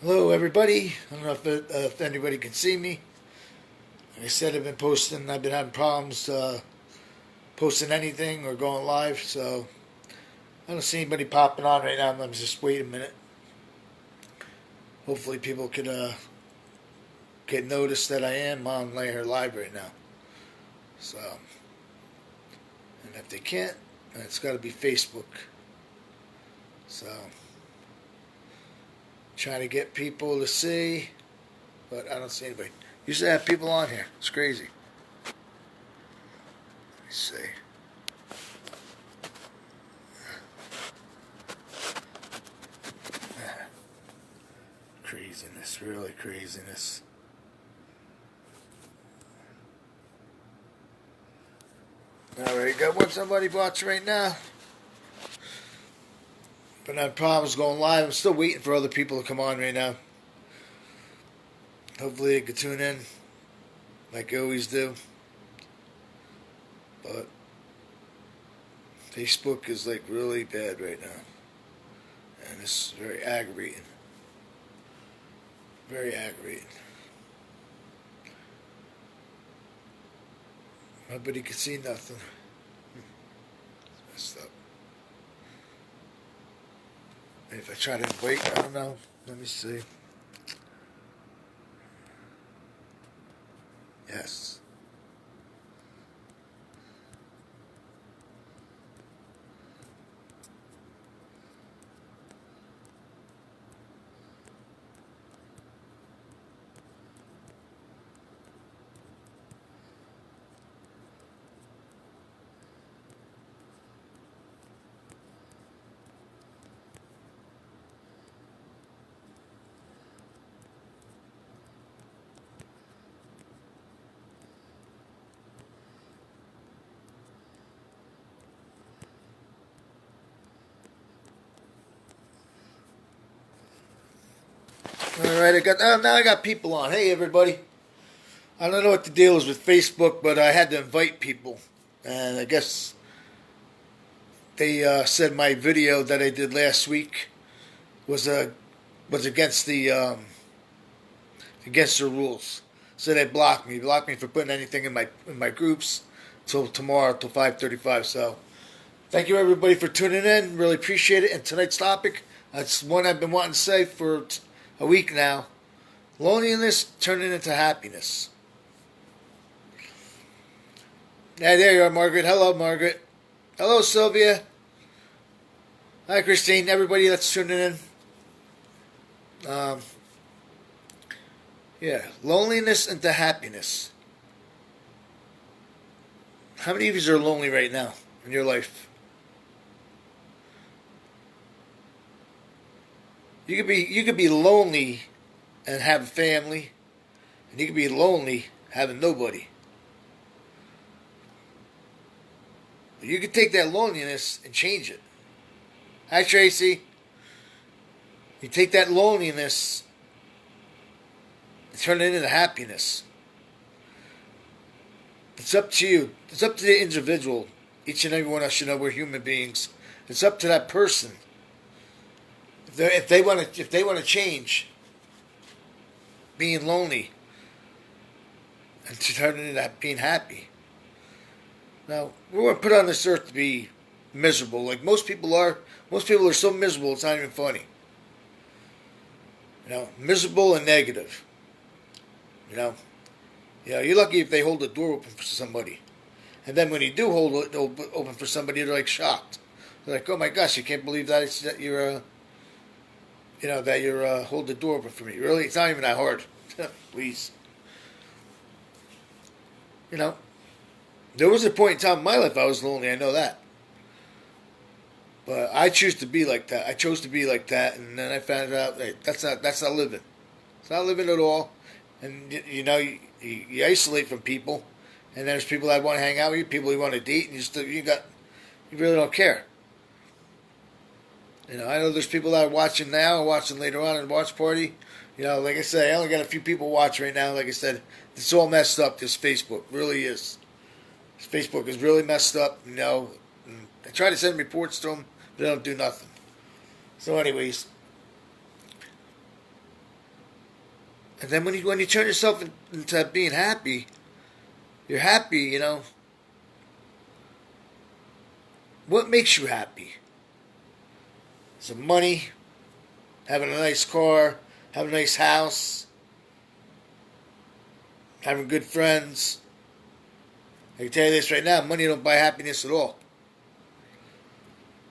Hello, everybody. I don't know if anybody can see me. Like I said, I've been posting. I've been having problems posting anything or going live, so I don't see anybody popping on right now. Let me just wait a minute. Hopefully, people could get noticed that I am on here live right now. So, and if they can't, then it's got to be Facebook. So, trying to get people to see, but I don't see anybody. Usually, I have people on here. It's crazy. Let me see. Craziness, really craziness. Alright, got one somebody watching right now. But I have problems going live. I'm still waiting for other people to come on right now. Hopefully they can tune in like I always do. But Facebook is like really bad right now. And it's very aggravating. Very aggravating. Nobody can see nothing. It's messed up. Maybe if I try to invite, I don't know. Let me see. Yes. Alright, now I got people on. Hey everybody. I don't know what the deal is with Facebook, but I had to invite people. And I guess they said my video that I did last week was against the rules. So they blocked me for putting anything in my groups till tomorrow till 5:35. So thank you everybody for tuning in. Really appreciate it. And tonight's topic, that's one I've been wanting to say for a week now. Loneliness turning into happiness. Yeah, there you are, Margaret. Hello, Margaret. Hello, Sylvia. Hi, Christine. Everybody that's tuning in. Um, yeah, loneliness into happiness. How many of you are lonely right now in your life? You could be lonely and have a family, and you could be lonely having nobody. But you could take that loneliness and change it. Hi, Tracy. You take that loneliness and turn it into happiness. It's up to you. It's up to the individual. Each and every one of us should know we're human beings. It's up to that person. If they want to change being lonely and to turn it into being happy. Now we weren't put on this earth to be miserable. Like most people are. Most people are so miserable it's not even funny. Miserable and negative. You know, you're lucky if they hold the door open for somebody. And then when you do hold it open for somebody, they're like shocked. They're like, "Oh my gosh, I can't believe that you're that you're hold the door open for me." Really, it's not even that hard. Please, you know. There was a point in time in my life I was lonely. I know that, but I choose to be like that. I chose to be like that, and then I found out hey, that's not living. It's not living at all. And you isolate from people, and there's people that want to hang out with you, people you want to date, and you really don't care. I know there's people that are watching now and watching later on in the watch party. Like I said, I only got a few people watching right now. Like I said, it's all messed up. This Facebook really is. This Facebook is really messed up. I try to send reports to them, but they don't do nothing. So, anyways, And then when you turn yourself into being happy, you're happy, What makes you happy? Some money, having a nice car, having a nice house, having good friends. I can tell you this right now, money don't buy happiness at all.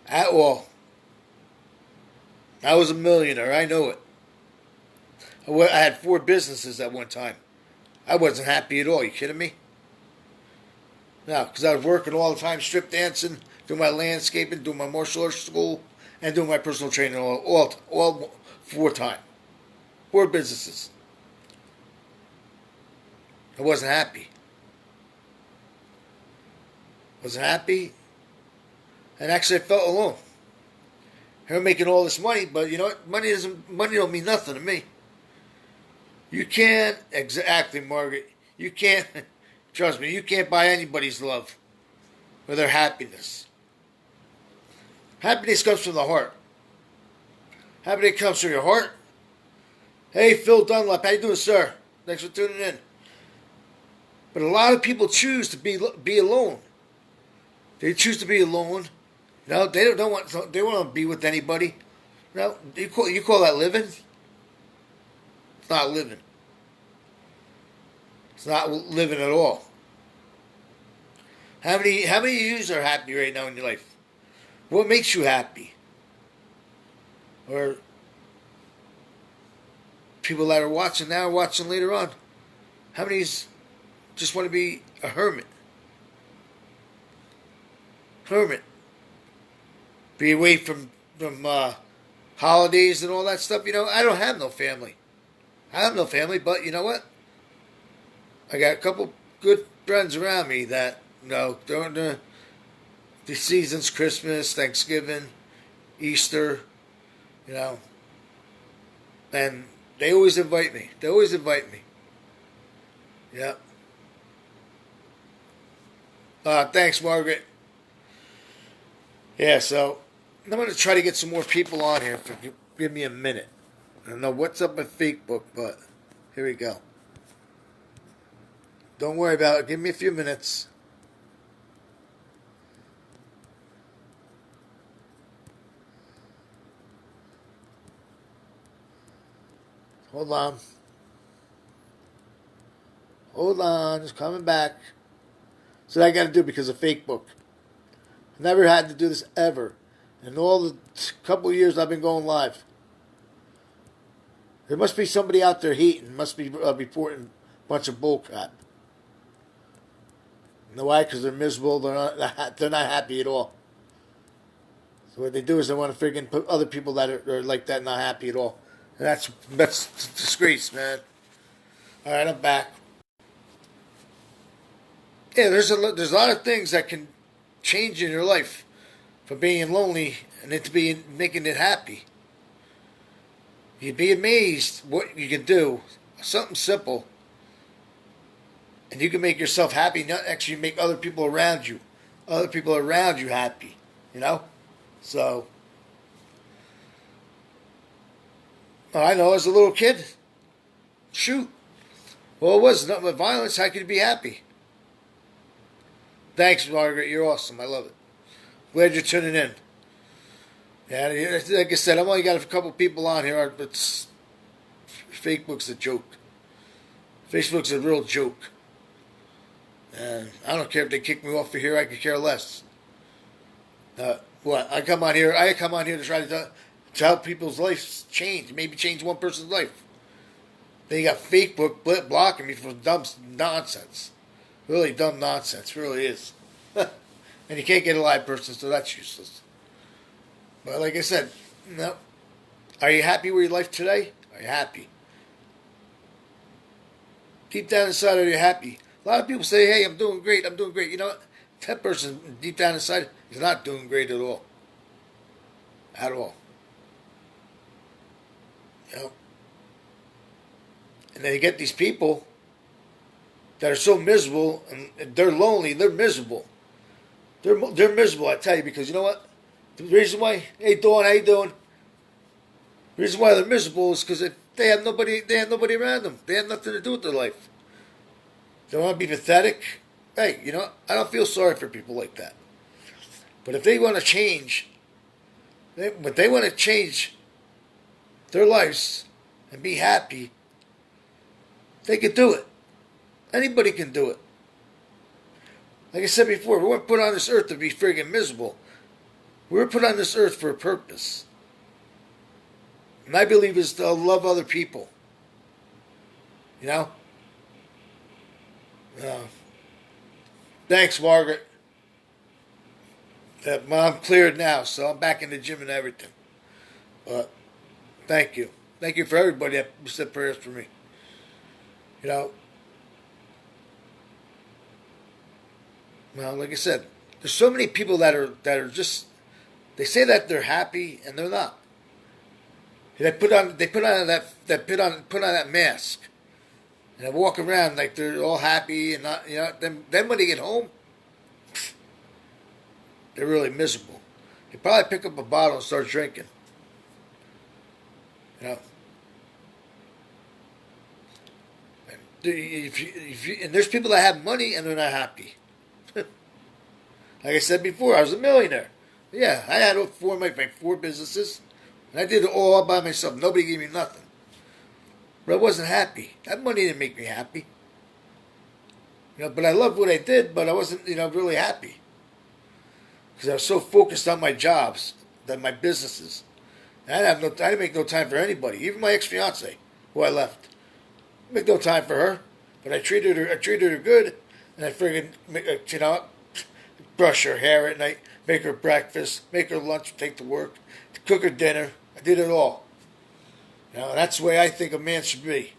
At all. I was a millionaire, I know it. I had 4 businesses at one time. I wasn't happy at all, you kidding me? No, because I was working all the time, strip dancing, doing my landscaping, doing my martial arts school, and doing my personal training all 4 times. 4 businesses. I wasn't happy. Wasn't happy. And actually I felt alone. Here I'm making all this money, but you know what? Money don't mean nothing to me. You can't, exactly, Margaret, you can't, trust me, you can't buy anybody's love or their happiness. Happiness comes from the heart. Happiness comes from your heart. Hey, Phil Dunlap, how you doing, sir? Thanks for tuning in. But a lot of people choose to be alone. They choose to be alone. They don't want to be with anybody. You call that living? It's not living. It's not living at all. How many of you are happy right now in your life? What makes you happy? Or people that are watching now, watching later on. How many just want to be a hermit? Hermit. Be away from holidays and all that stuff. I don't have no family. I have no family, but you know what? I got a couple good friends around me that, during the seasons, Christmas, Thanksgiving, Easter, and they always invite me. Yeah. Thanks, Margaret. Yeah, so I'm going to try to get some more people on here. Give me a minute. I don't know what's up with Facebook, but here we go. Don't worry about it. Give me a few minutes. Hold on. It's coming back. So I got to do because of Facebook. Never had to do this ever. In all the couple of years I've been going live. There must be somebody out there hating. Must be reporting a bunch of bullcrap. You know why? Because they're miserable. They're not happy at all. So what they do is they want to freaking put other people that are like that not happy at all. And that's disgrace, man. All right, I'm back. Yeah, there's a lot of things that can change in your life from being lonely and into making it happy. You'd be amazed what you can do. Something simple. And you can make yourself happy, not actually make other people around you happy. So, I know as a little kid, shoot. Well, it was nothing but violence. How could you be happy? Thanks, Margaret. You're awesome. I love it. Glad you're tuning in. Yeah, like I said, I've only got a couple people on here, but Facebook's a joke. Facebook's a real joke. And I don't care if they kick me off of here. I could care less. What? I come on here to try to help people's lives change. Maybe change one person's life. Then you got Facebook blocking me for dumb nonsense. Really dumb nonsense. Really is. And you can't get a live person, so that's useless. But like I said, no. Are you happy with your life today? Are you happy? Deep down inside, are you happy? A lot of people say, hey, I'm doing great. You know what? That person deep down inside is not doing great at all. At all. And then you get these people that are so miserable, and they're lonely, they're miserable. They're miserable, I tell you, because you know what? The reason why, hey, Dawn, how you doing? The reason why they're miserable is because they have nobody around them. They have nothing to do with their life. They want to be pathetic. Hey, I don't feel sorry for people like that. But if they want to change, but they want to change their lives and be happy, they can do it. Anybody can do it. Like I said before, we weren't put on this earth to be friggin' miserable. We were put on this earth for a purpose. And I believe is to love other people. You know? Thanks, Margaret. I'm cleared now, so I'm back in the gym and everything. But thank you. Thank you for everybody that said prayers for me. You know? Well, like I said, there's so many people that are just, they say that they're happy and they're not. They put on that mask, and they walk around like they're all happy and not, Then when they get home, they're really miserable. They probably pick up a bottle and start drinking. And and there's people that have money and they're not happy. Like I said before, I was a millionaire. Yeah, I had my four businesses, and I did it all by myself. Nobody gave me nothing. But I wasn't happy. That money didn't make me happy. But I loved what I did, but I wasn't, really happy. Because I was so focused on my jobs, than my businesses. And I didn't make no time for anybody, even my ex-fiance, who I left. I make no time for her, but I treated her good, and I friggin', brush her hair at night, make her breakfast, make her lunch, take to work, cook her dinner. I did it all. That's the way I think a man should be.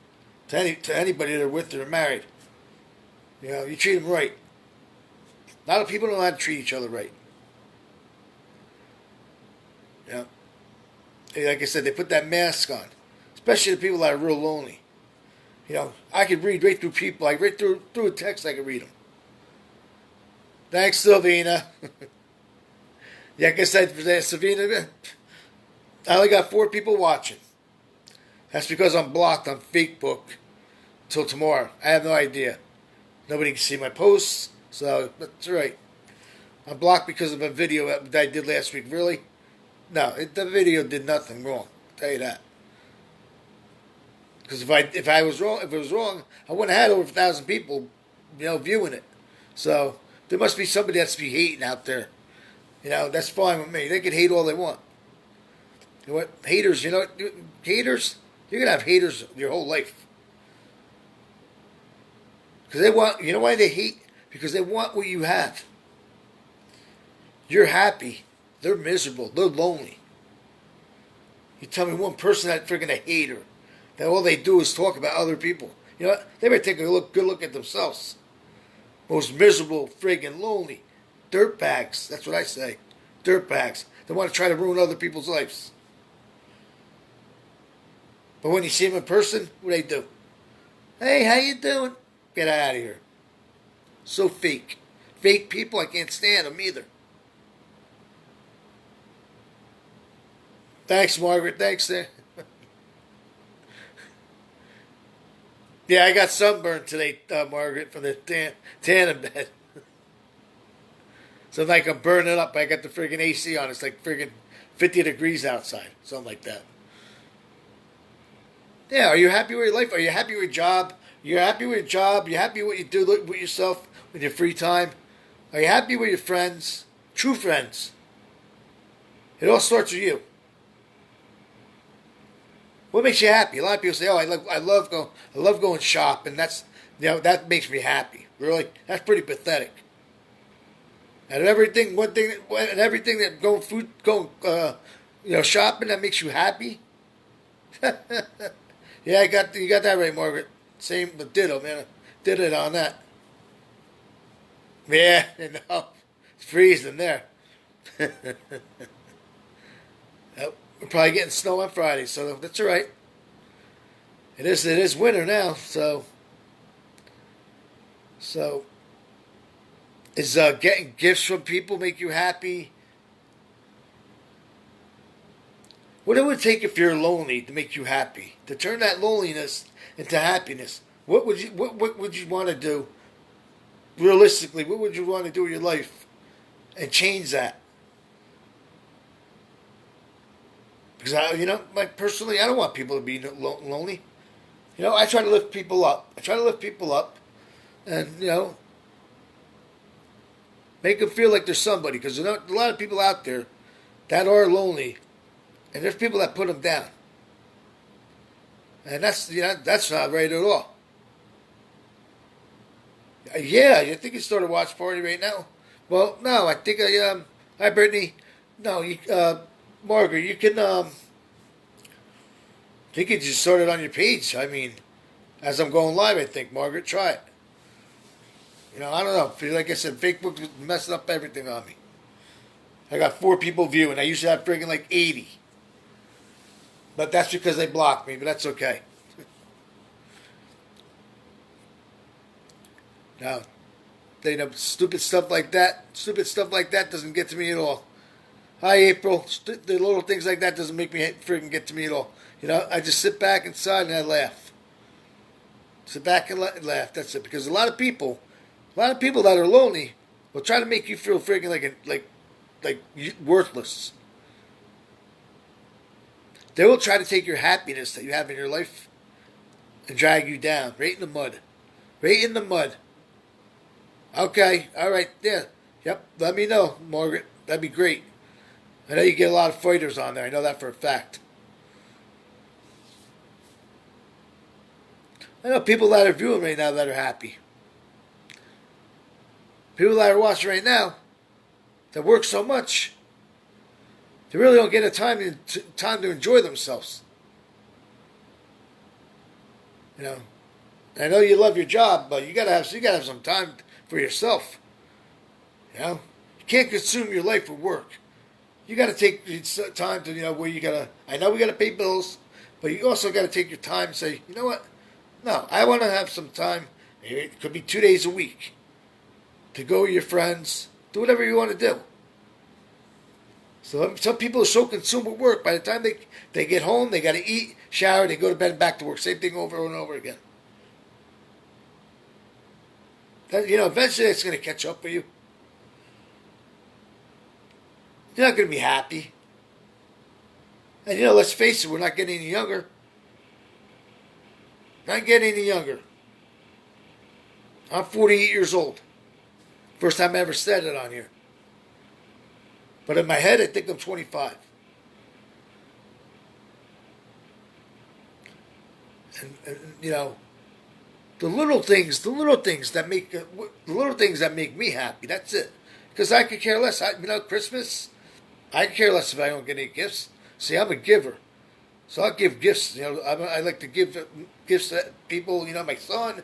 To anybody they're with or married. You treat them right. A lot of people don't know how to treat each other right. Like I said, they put that mask on. Especially the people that are real lonely. I could read right through people. Right through a text, I could read them. Thanks, Sylvina. Like I said, Sylvina, I only got 4 people watching. That's because I'm blocked on Facebook till tomorrow. I have no idea. Nobody can see my posts, so that's right. I'm blocked because of a video that I did last week. Really? No, the video did nothing wrong. I'll tell you that. Because if it was wrong, I wouldn't have had over 1,000 people, viewing it. So there must be somebody that's be hating out there. That's fine with me. They can hate all they want. You know what? Haters, haters, you're going to have haters your whole life. Because they want, why they hate? Because they want what you have. You're happy. They're miserable. They're lonely. You tell me one person that's freaking a hater, that all they do is talk about other people. You know what? They better take a good look at themselves. Most miserable, friggin' lonely. Dirtbags. That's what I say. Dirtbags. They want to try to ruin other people's lives. But when you see them in person, what do they do? Hey, how you doing? Get out of here. So fake. Fake people, I can't stand them either. Thanks, Margaret. Thanks there. Yeah, I got sunburned today, Margaret, from the tanning bed. So like I'm burning up. I got the friggin' AC on. It's like friggin' 50 degrees outside. Something like that. Yeah, are you happy with your life? Are you happy with your job? You're happy with your job? You happy with what you do with yourself, with your free time? Are you happy with your friends? True friends. It all starts with you. What makes you happy? A lot of people say, "Oh, I love going shopping. That's that makes me happy." Really, that's pretty pathetic. And everything that going shopping that makes you happy. Yeah, you got that right, Margaret. Same, but ditto, man. Did it on that. Yeah, it's freezing there. Yep. We're probably getting snow on Friday, so that's all right. It is winter now, so is getting gifts from people make you happy? What it would take if you're lonely to make you happy, to turn that loneliness into happiness. What would you want to do realistically? What would you want to do with your life and change that? Because like personally, I don't want people to be lonely. I try to lift people up. And make them feel like there's somebody. Because there's a lot of people out there that are lonely, and there's people that put them down, and that's not right at all. Yeah, you think you start a watch party right now? Well, no, I think hi Brittany. No, Margaret, you can think you just start it on your page. I mean, as I'm going live, I think Margaret, try it. I don't know. Like I said, Facebook is messing up everything on me. I got 4 people viewing. I used to have friggin' like 80. But that's because they blocked me, but that's okay. Now, stupid stuff like that doesn't get to me at all. Hi, April. The little things like that doesn't make me friggin' get to me at all. I just sit back inside and I laugh. Sit back and laugh. That's it. Because a lot of people that are lonely will try to make you feel friggin' like worthless. They will try to take your happiness that you have in your life and drag you down, right in the mud. Right in the mud. Okay, all right, yeah. Yep, let me know, Margaret. That'd be great. I know you get a lot of fighters on there. I know that for a fact. I know people that are viewing right now that are happy. People that are watching right now that work so much, they really don't get a time to enjoy themselves. I know you love your job, but you gotta have some time for yourself. You can't consume your life with work. You gotta take time to where you gotta. I know we gotta pay bills, but you also gotta take your time and say, you know what? No, I want to have some time. It could be 2 days a week to go with your friends, do whatever you want to do. So some people are so consumed with work, by the time they get home, they got to eat, shower, they go to bed and back to work. Same thing over and over again. Eventually it's going to catch up with you. You're not going to be happy. And let's face it, we're not getting any younger. Not getting any younger. I'm 48 years old. First time I ever said it on here. But in my head, I think I'm 25. And the little things that make me happy. That's it. Because I could care less. Christmas, I care less if I don't get any gifts. See, I'm a giver, so I'll give gifts. I like to give gifts to people. My son.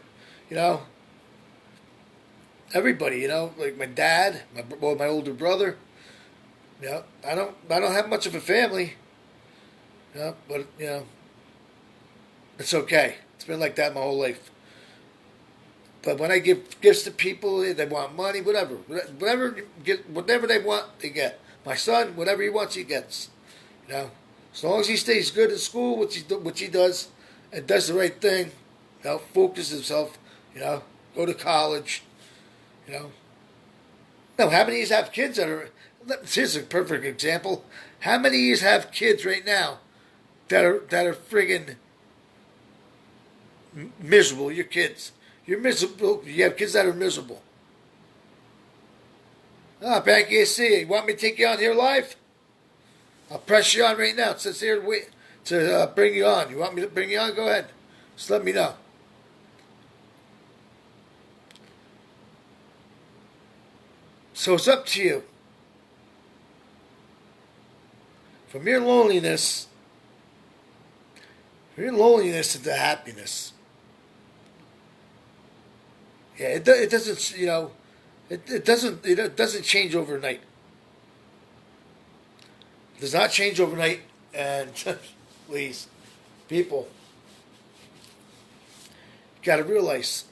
Everybody. Like my dad, my older brother. I don't have much of a family. But it's okay. It's been like that my whole life. But when I give gifts to people, they want money, whatever they want, they get. My son, whatever he wants, he gets. As long as he stays good in school, which he does, and does the right thing, focus himself, go to college, Now, how many of you have kids that are? Here's a perfect example. How many of you have kids right now that are friggin' miserable? Your kids. You're miserable. You have kids that are miserable. Banky, I see you. You want me to take you on here live? I'll press you on right now. It says here to bring you on. You want me to bring you on? Go ahead. Just let me know. So it's up to you. From your loneliness into happiness. Yeah, it doesn't, it doesn't change overnight. It does not change overnight, and please, people, you got to realize,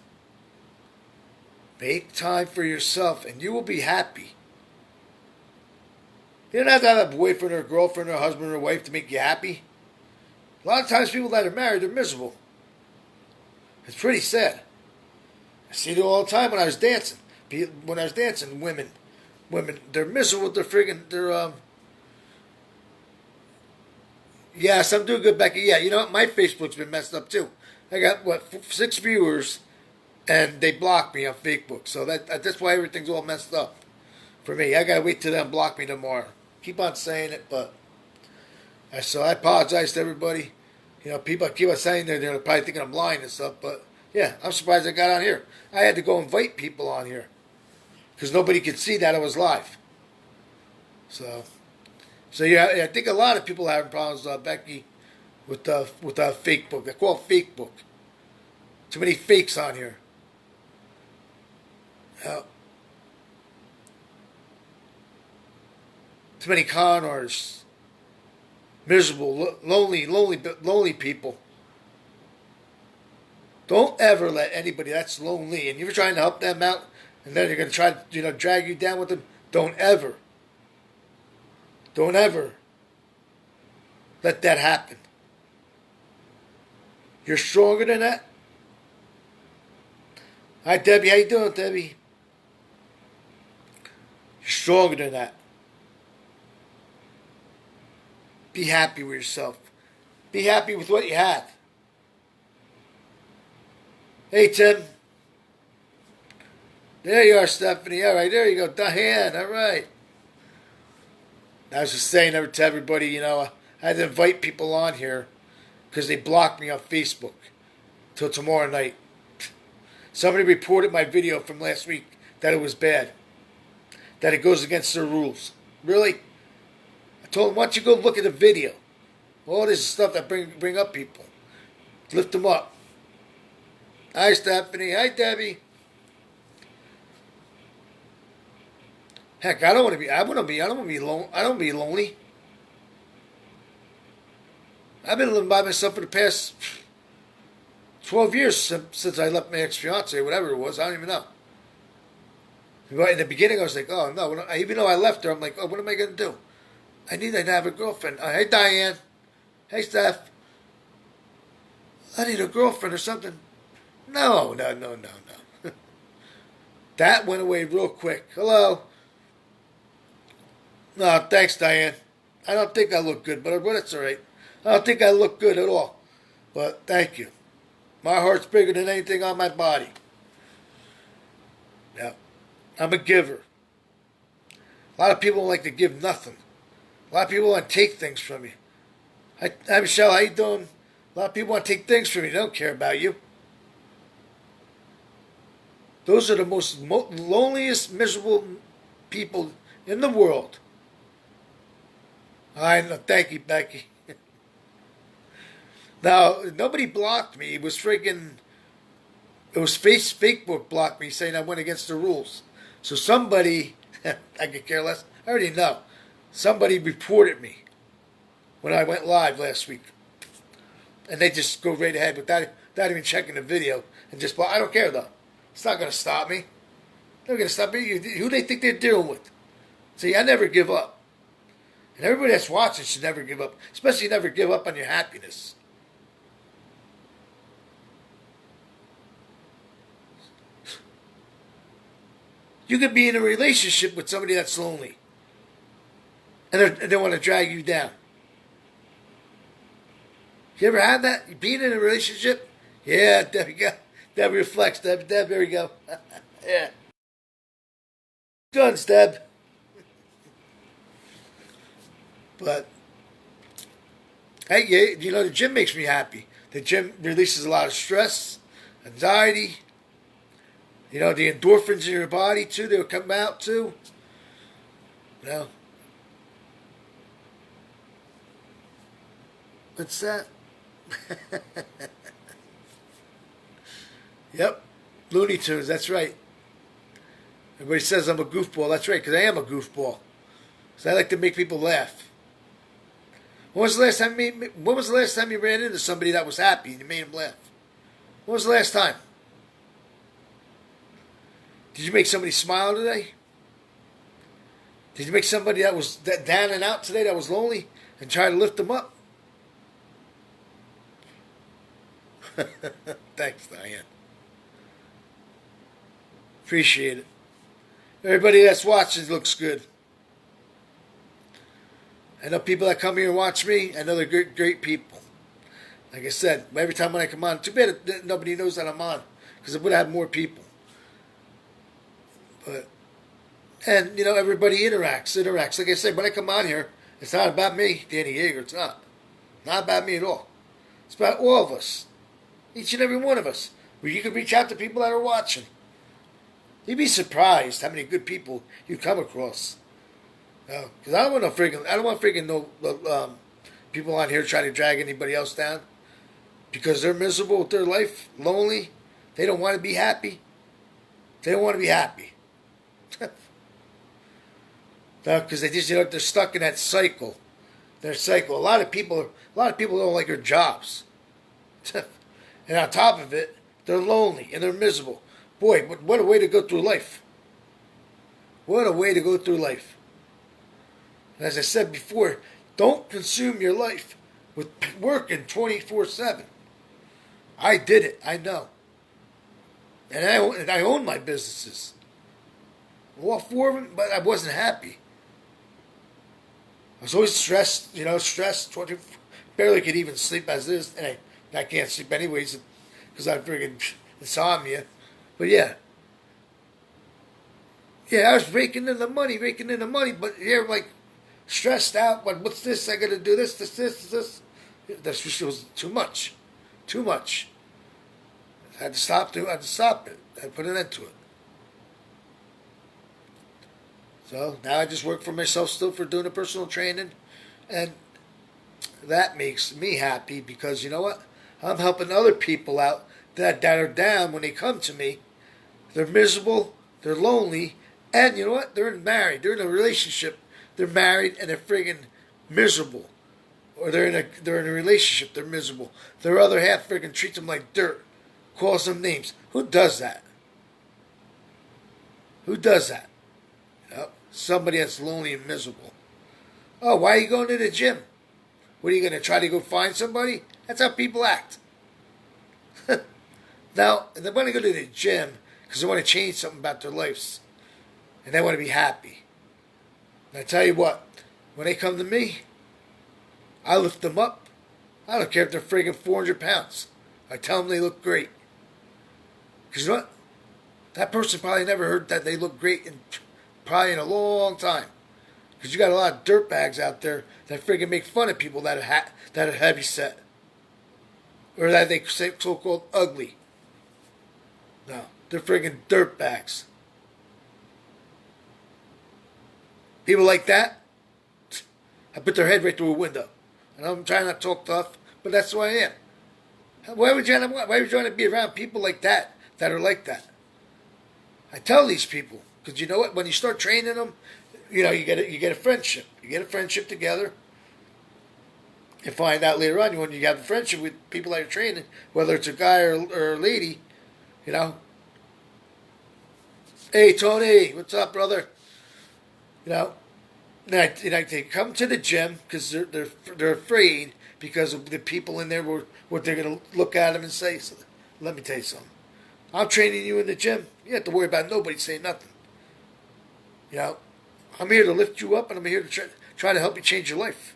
make time for yourself, and you will be happy. You don't have to have a boyfriend or a girlfriend or a husband or a wife to make you happy. A lot of times people that are married, they're miserable. It's pretty sad. I see it all the time when I was dancing. When I was dancing, women, they're miserable with their friggin', yes, I'm doing good, Becky. Yeah, you know what? My Facebook's been messed up too. I got, 6 viewers, and they blocked me on Facebook. So that's why everything's all messed up for me. I gotta wait till them block me tomorrow. Keep on saying it, but so I apologize to everybody. You know, people keep on saying they're probably thinking I'm lying and stuff, but yeah, I'm surprised I got on here. I had to go invite people on here because nobody could see that I was live. So yeah, I think a lot of people are having problems, Becky, with fake book. I call it fake book. Too many fakes on here. Uh, Too many con artists. Miserable, lonely people. Don't ever let anybody that's lonely and you're trying to help them out, and then they're going to try to drag you down with them. Don't ever let that happen. You're stronger than that. Hi, Debbie. How you doing, Debbie? You're stronger than that. Be happy with yourself. Be happy with what you have. Hey, Tim. There you are, Stephanie. All right, there you go. Diane. All right. I was just saying to everybody, I had to invite people on here because they blocked me on Facebook till tomorrow night. Somebody reported my video from last week that it was bad, that it goes against their rules. Really? I told them, why don't you go look at the video? All this stuff that bring up people. Lift them up. Hi, Stephanie. Hi, Debbie. Heck, I don't want to be alone. I don't want to be lonely. I've been living by myself for the past 12 years since I left my ex-fiance, whatever it was. I don't even know. In the beginning, I was like, oh, no. Even though I left her, I'm like, oh, what am I going to do? I need to have a girlfriend. Hey, Diane. Hey, Steph. I need a girlfriend or something. No. That went away real quick. Hello. No, thanks, Diane. I don't think I look good, but it's all right. I don't think I look good at all. But thank you. My heart's bigger than anything on my body. Yeah. I'm a giver. A lot of people don't like to give nothing. A lot of people want to take things from you. Hi, Michelle. How you doing? A lot of people want to take things from you. They don't care about you. Those are the most loneliest, miserable people in the world. I know. Thank you, Becky. Now, nobody blocked me. It was Facebook blocked me saying I went against the rules. So somebody, I could care less. I already know. Somebody reported me when I went live last week. And they just go right ahead without even checking the video and just block. I don't care though. It's not going to stop me. They're going to stop me. Who they think they're dealing with? See, I never give up. And everybody that's watching should never give up. Especially never give up on your happiness. You could be in a relationship with somebody that's lonely. And they want to drag you down. You ever had that? Being in a relationship? Yeah, there we go. Deb reflects. Deb, there we go. Yeah. Done, Deb. But, hey, the gym makes me happy. The gym releases a lot of stress, anxiety. The endorphins in your body, too, they'll come out, too. What's that? Yep. Looney Tunes, that's right. Everybody says I'm a goofball. That's right, because I am a goofball. So I like to make people laugh. When was the last time you ran into somebody that was happy and you made him laugh? When was the last time? Did you make somebody smile today? Did you make somebody that was down and out today, that was lonely, and try to lift them up? Thanks, Diane. Appreciate it. Everybody that's watching looks good. I know people that come here and watch me. I know they're great, great people. Like I said, every time when I come on, too bad that nobody knows that I'm on, because it would have more people. But, and you know, everybody interacts. Like I said, when I come on here, it's not about me, Danny Yeager. It's not about me at all. It's about all of us, each and every one of us. Where you can reach out to people that are watching. You'd be surprised how many good people you come across. Because I don't want no people on here trying to drag anybody else down because they're miserable with their life, lonely. They don't want to be happy. They don't want to be happy. Because they just, they're stuck in that cycle. Their cycle. A lot of people don't like their jobs, and on top of it, they're lonely and they're miserable. Boy, what a way to go through life. What a way to go through life. And as I said before, don't consume your life with working 24/7. I did it. I know. And I own my businesses. All four of them, but I wasn't happy. I was always stressed, stressed. Barely could even sleep as is. And I can't sleep anyways because I'm freaking insomnia. But yeah. Yeah, I was raking in the money, but here I'm like stressed out. What's this? I got to do this. That's just was too much. Too much. I had to stop it. I had to put an end to it. So now I just work for myself still for doing the personal training. And that makes me happy because you know what? I'm helping other people out that are down when they come to me. They're miserable, they're lonely, and you know what? They're married. They're in a relationship. They're married and they're friggin' miserable. Or they're in a relationship, they're miserable. Their other half friggin' treats them like dirt. Calls them names. Who does that? Who does that? Somebody that's lonely and miserable. Oh, why are you going to the gym? What are you going to try to go find somebody? That's how people act. Now, they want to go to the gym because they want to change something about their lives. And they want to be happy. And I tell you what, when they come to me, I lift them up. I don't care if they're friggin' 400 pounds. I tell them they look great. Because you know what? That person probably never heard that they look great probably in a long time. Because you got a lot of dirtbags out there that friggin' make fun of people that are heavy set. Or that they say so-called ugly. No, they're friggin' dirtbags. People like that, I put their head right through a window. And I'm trying not to talk tough, but that's who I am. Why would you want to be around people like that are like that? I tell these people, because you know what? When you start training them, you get a friendship. You get a friendship together. You find out later on when you have a friendship with people that you're training, whether it's a guy or a lady, Hey Tony, what's up, brother? And they come to the gym because they're afraid because of the people in there what they're gonna look at them and say. So, let me tell you something. I'm training you in the gym. You don't have to worry about nobody saying nothing. I'm here to lift you up and I'm here to try to help you change your life.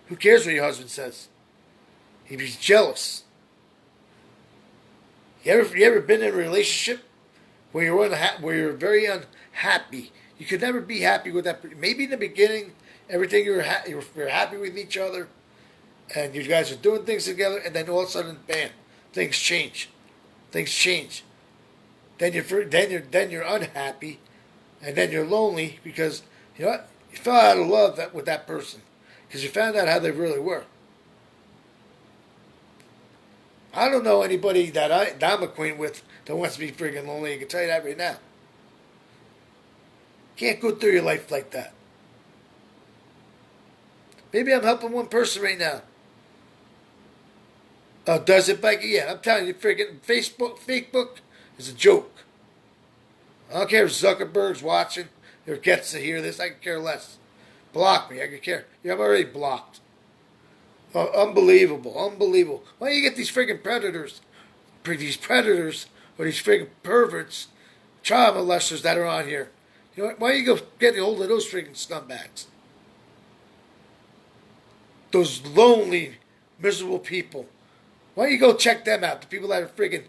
Who cares what your husband says? If he's jealous. You ever been in a relationship where you're very unhappy? You could never be happy with that. Maybe in the beginning, everything you're happy with each other, and you guys are doing things together, and then all of a sudden, bam, things change. Things change. Then you're unhappy, and then you're lonely because you know what? You fell out of love with that person because you found out how they really were. I don't know anybody that I'm acquainted with that wants to be friggin' lonely. I can tell you that right now. Can't go through your life like that. Maybe I'm helping one person right now. Oh, does it, Becky? Yeah, I'm telling you, friggin' Facebook is a joke. I don't care if Zuckerberg's watching. or gets to hear this, I could care less. Block me, I could care. Yeah, I'm already blocked. Unbelievable, unbelievable. Why do you get these friggin' predators, or these friggin' perverts, child molesters that are on here? You know, why don't you go get a hold of those friggin' scumbags? Those lonely, miserable people. Why don't you go check them out? The people that are friggin'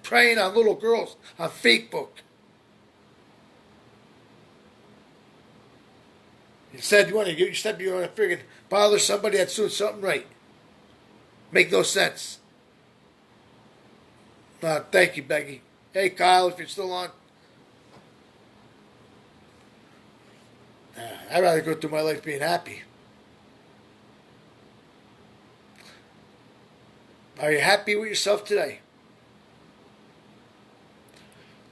preying on little girls on Facebook. You said you want to friggin' bother somebody that's doing something right. Make no sense. Thank you, Becky. Hey, Kyle, if you're still on. I'd rather go through my life being happy. Are you happy with yourself today?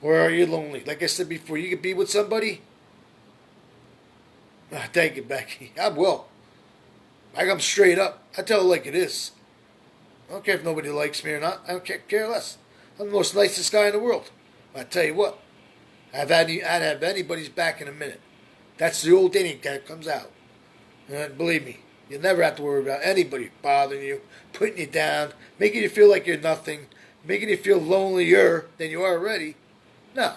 Or are you lonely? Like I said before, you could be with somebody. Thank you, Becky. I will. I'm straight up. I tell it like it is. I don't care if nobody likes me or not. I don't care less. I'm the most nicest guy in the world. I tell you what, I'd have anybody's back in a minute. That's the old dating that comes out. And believe me, you'll never have to worry about anybody bothering you, putting you down, making you feel like you're nothing, making you feel lonelier than you are already. No.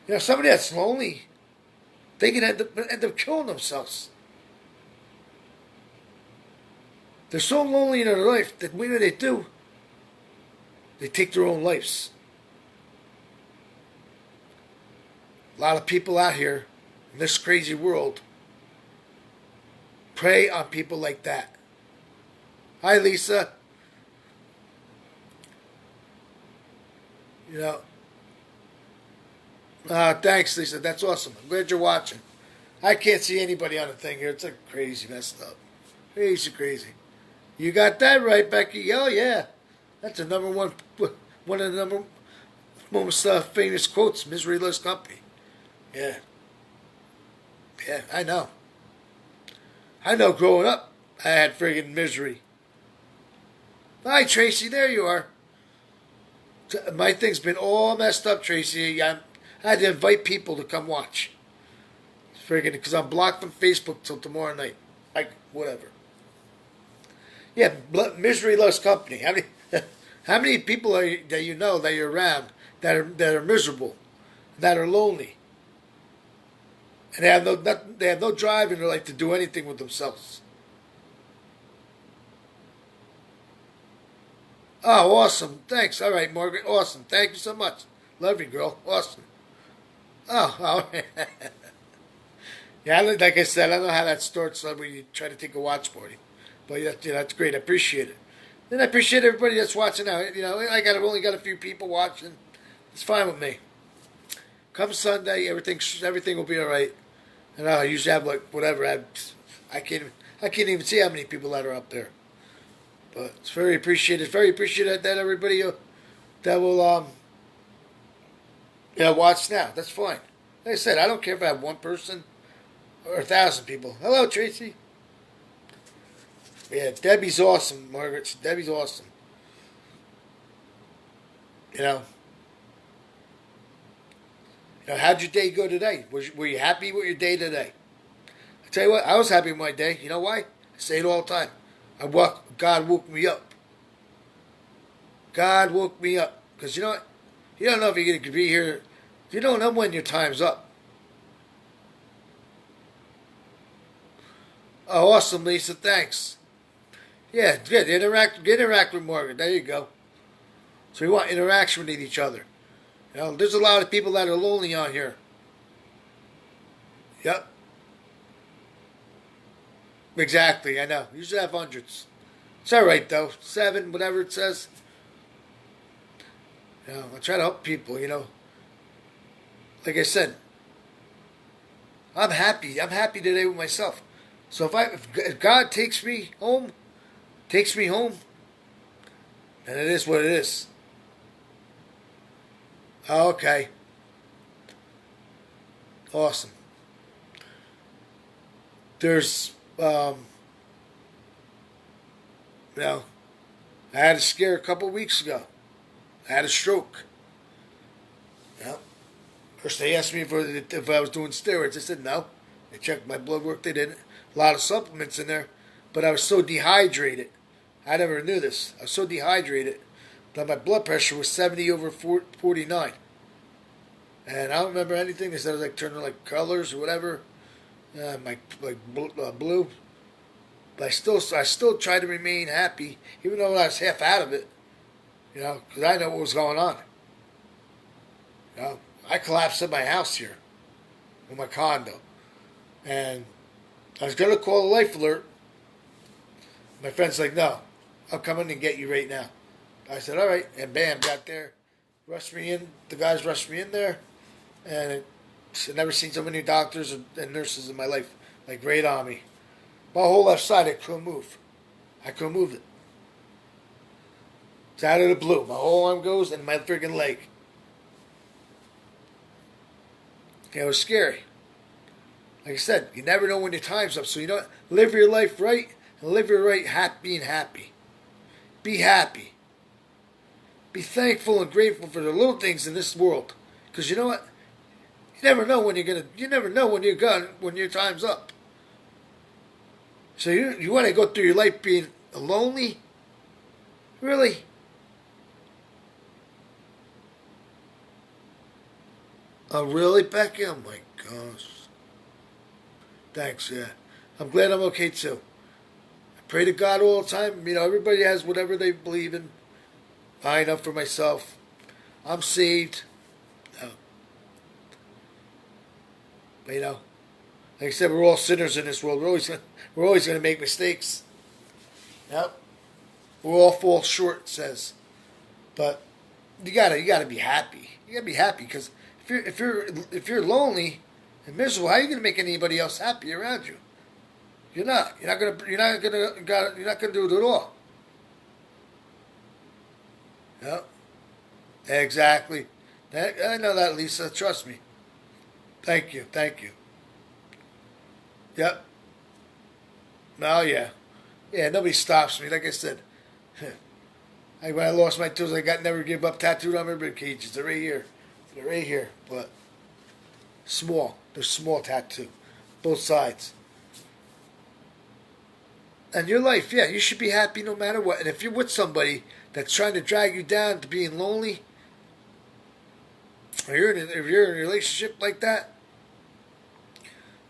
You know, somebody that's lonely, they can end up killing themselves. They're so lonely in their life that when they do, they take their own lives. A lot of people out here in this crazy world prey on people like that. Hi, Lisa. You know, thanks, Lisa. That's awesome. I'm glad you're watching. I can't see anybody on the thing here. It's like crazy messed up. Crazy. You got that right, Becky. Oh, yeah. That's the one of the number most famous quotes, Misery Loves Company. Yeah. Yeah, I know. Growing up, I had friggin' misery. Hi, Tracy. There you are. My thing's been all messed up, Tracy. I had to invite people to come watch. Friggin', because I'm blocked from Facebook till tomorrow night. Whatever. Yeah, misery loves company. How many people that you know that you're around that are miserable, that are lonely, and they have no drive in their life to do anything with themselves? Oh, awesome! Thanks. All right, Margaret. Awesome. Thank you so much. Love you, girl. Awesome. Oh, all right. Yeah, like I said, I don't know how that starts when you try to take a watch party. But that's great. I appreciate it. And I appreciate everybody that's watching now. You know, I've only got a few people watching. It's fine with me. Come Sunday, everything will be all right. And I usually have whatever. I can't even see how many people that are up there. But it's very appreciated. Very appreciated that everybody that will watch now. That's fine. Like I said, I don't care if I have one person or 1,000 people. Hello, Tracy. Yeah, Debbie's awesome, Margaret. Debbie's awesome. You know, how'd your day go today? Were you happy with your day today? I tell you what, I was happy with my day. You know why? I say it all the time. God woke me up. God woke me up. Because you know what? You don't know if you're going to be here. You don't know when your time's up. Oh, awesome, Lisa. Thanks. Yeah, good. Interact with Morgan. There you go. So we want interaction with each other. You know, there's a lot of people that are lonely on here. Yep. Exactly, I know. You usually have hundreds. It's all right, though. 7, whatever it says. You know, I try to help people, you know. Like I said, I'm happy. I'm happy today with myself. So if God takes me home, and it is what it is. Okay. Awesome. There's, I had a scare a couple of weeks ago. I had a stroke. Yep. First, they asked me if I was doing steroids. I said no. They checked my blood work. They didn't. A lot of supplements in there, but I was so dehydrated. I never knew this. I was so dehydrated that my blood pressure was 70 over 49. And I don't remember anything. They said I was like turning like colors or whatever. Blue. But I still tried to remain happy, even though I was half out of it. You know, because I know what was going on. You know, I collapsed in my house here, in my condo, and I was gonna call a life alert. My friend's like, "No, I'm coming to get you right now." I said, "All right," and bam, got there, rushed me in. The guys rushed me in there, and I've never seen so many doctors and nurses in my life, like right on me. My whole left side, I couldn't move. I couldn't move it. It's out of the blue. My whole arm goes and my freaking leg. It was scary. Like I said, you never know when your time's up. So you know, live your life right and live your life being happy. Be happy. Be thankful and grateful for the little things in this world. Because you know what? You never know when you never know when you're gone, when your time's up. So you want to go through your life being lonely? Really? Oh, really, Becky? Oh, my gosh. Thanks, yeah. I'm glad I'm okay, too. I pray to God all the time. You know, everybody has whatever they believe in. I know for myself. I'm saved. You know, like I said, we're all sinners in this world. We're always gonna make mistakes. Yep. We'll all fall short, it says. But you gotta be happy. You gotta be happy because if you're lonely and miserable, how are you gonna make anybody else happy around you? You're not. You're not gonna do it at all. Yep. Exactly. I know that, Lisa. Trust me. Thank you. Thank you. Yep. Oh yeah. Yeah. Nobody stops me. Like I said, when I lost my tools, I got never give up tattooed on my rib cages. They're right here. They're right here. But small. They're small tattoo. Both sides. And your life, yeah, you should be happy no matter what. And if you're with somebody that's trying to drag you down to being lonely, or if you're in a relationship like that,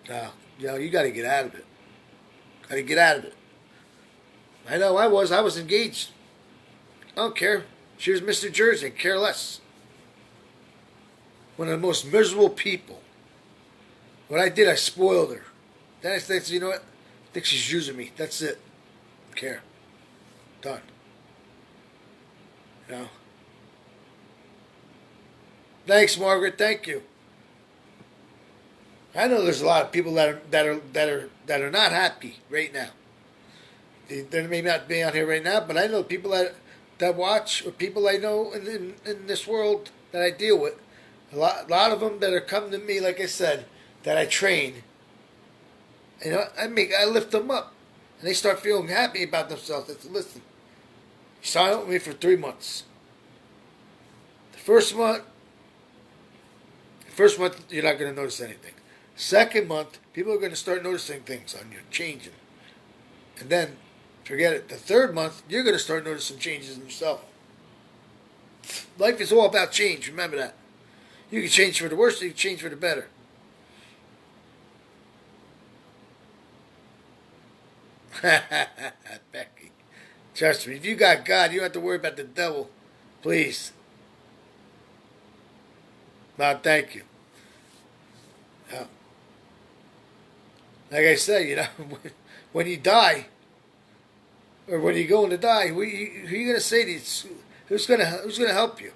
no, you got to get out of it. Got to get out of it. I know I was engaged. I don't care. She was Mr. Jersey. Care less. One of the most miserable people. What I did, I spoiled her. Then I said, you know what? I think she's using me. That's it. Don't care. Done. You know. Thanks, Margaret. Thank you. I know there's a lot of people that are not happy right now. They may not be out here right now, but I know people that watch, or people I know in this world that I deal with. A lot of them that are coming to me, like I said, that I train. You know, I lift them up, and they start feeling happy about themselves. I said, listen, you signed up with me for 3 months. The first month you're not going to notice anything. Second month, people are going to start noticing things on you, changing. And then, forget it. The third month, you're going to start noticing changes in yourself. Life is all about change. Remember that. You can change for the worse, you can change for the better. Becky. Trust me, if you got God, you don't have to worry about the devil. Please. No, thank you. Yeah. Like I say, you know, when you die, or when you're going to die, who are you going to say to you? Who's going to help you?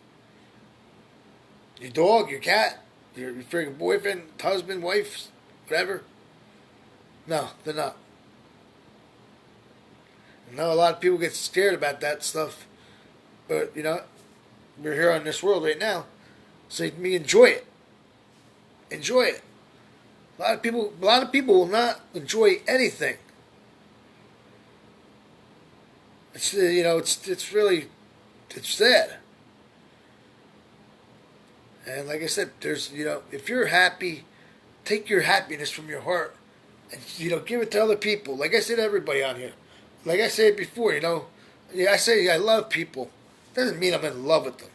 Your dog, your cat, your freaking boyfriend, husband, wife, whatever? No, they're not. I know a lot of people get scared about that stuff, but you know, we're here on this world right now, so you can enjoy it. Enjoy it. A lot of people will not enjoy anything. It's it's really sad. And like I said, there's if you're happy, take your happiness from your heart and give it to other people. Like I said to everybody on here. Like I said before, yeah, I say I love people. Doesn't mean I'm in love with them.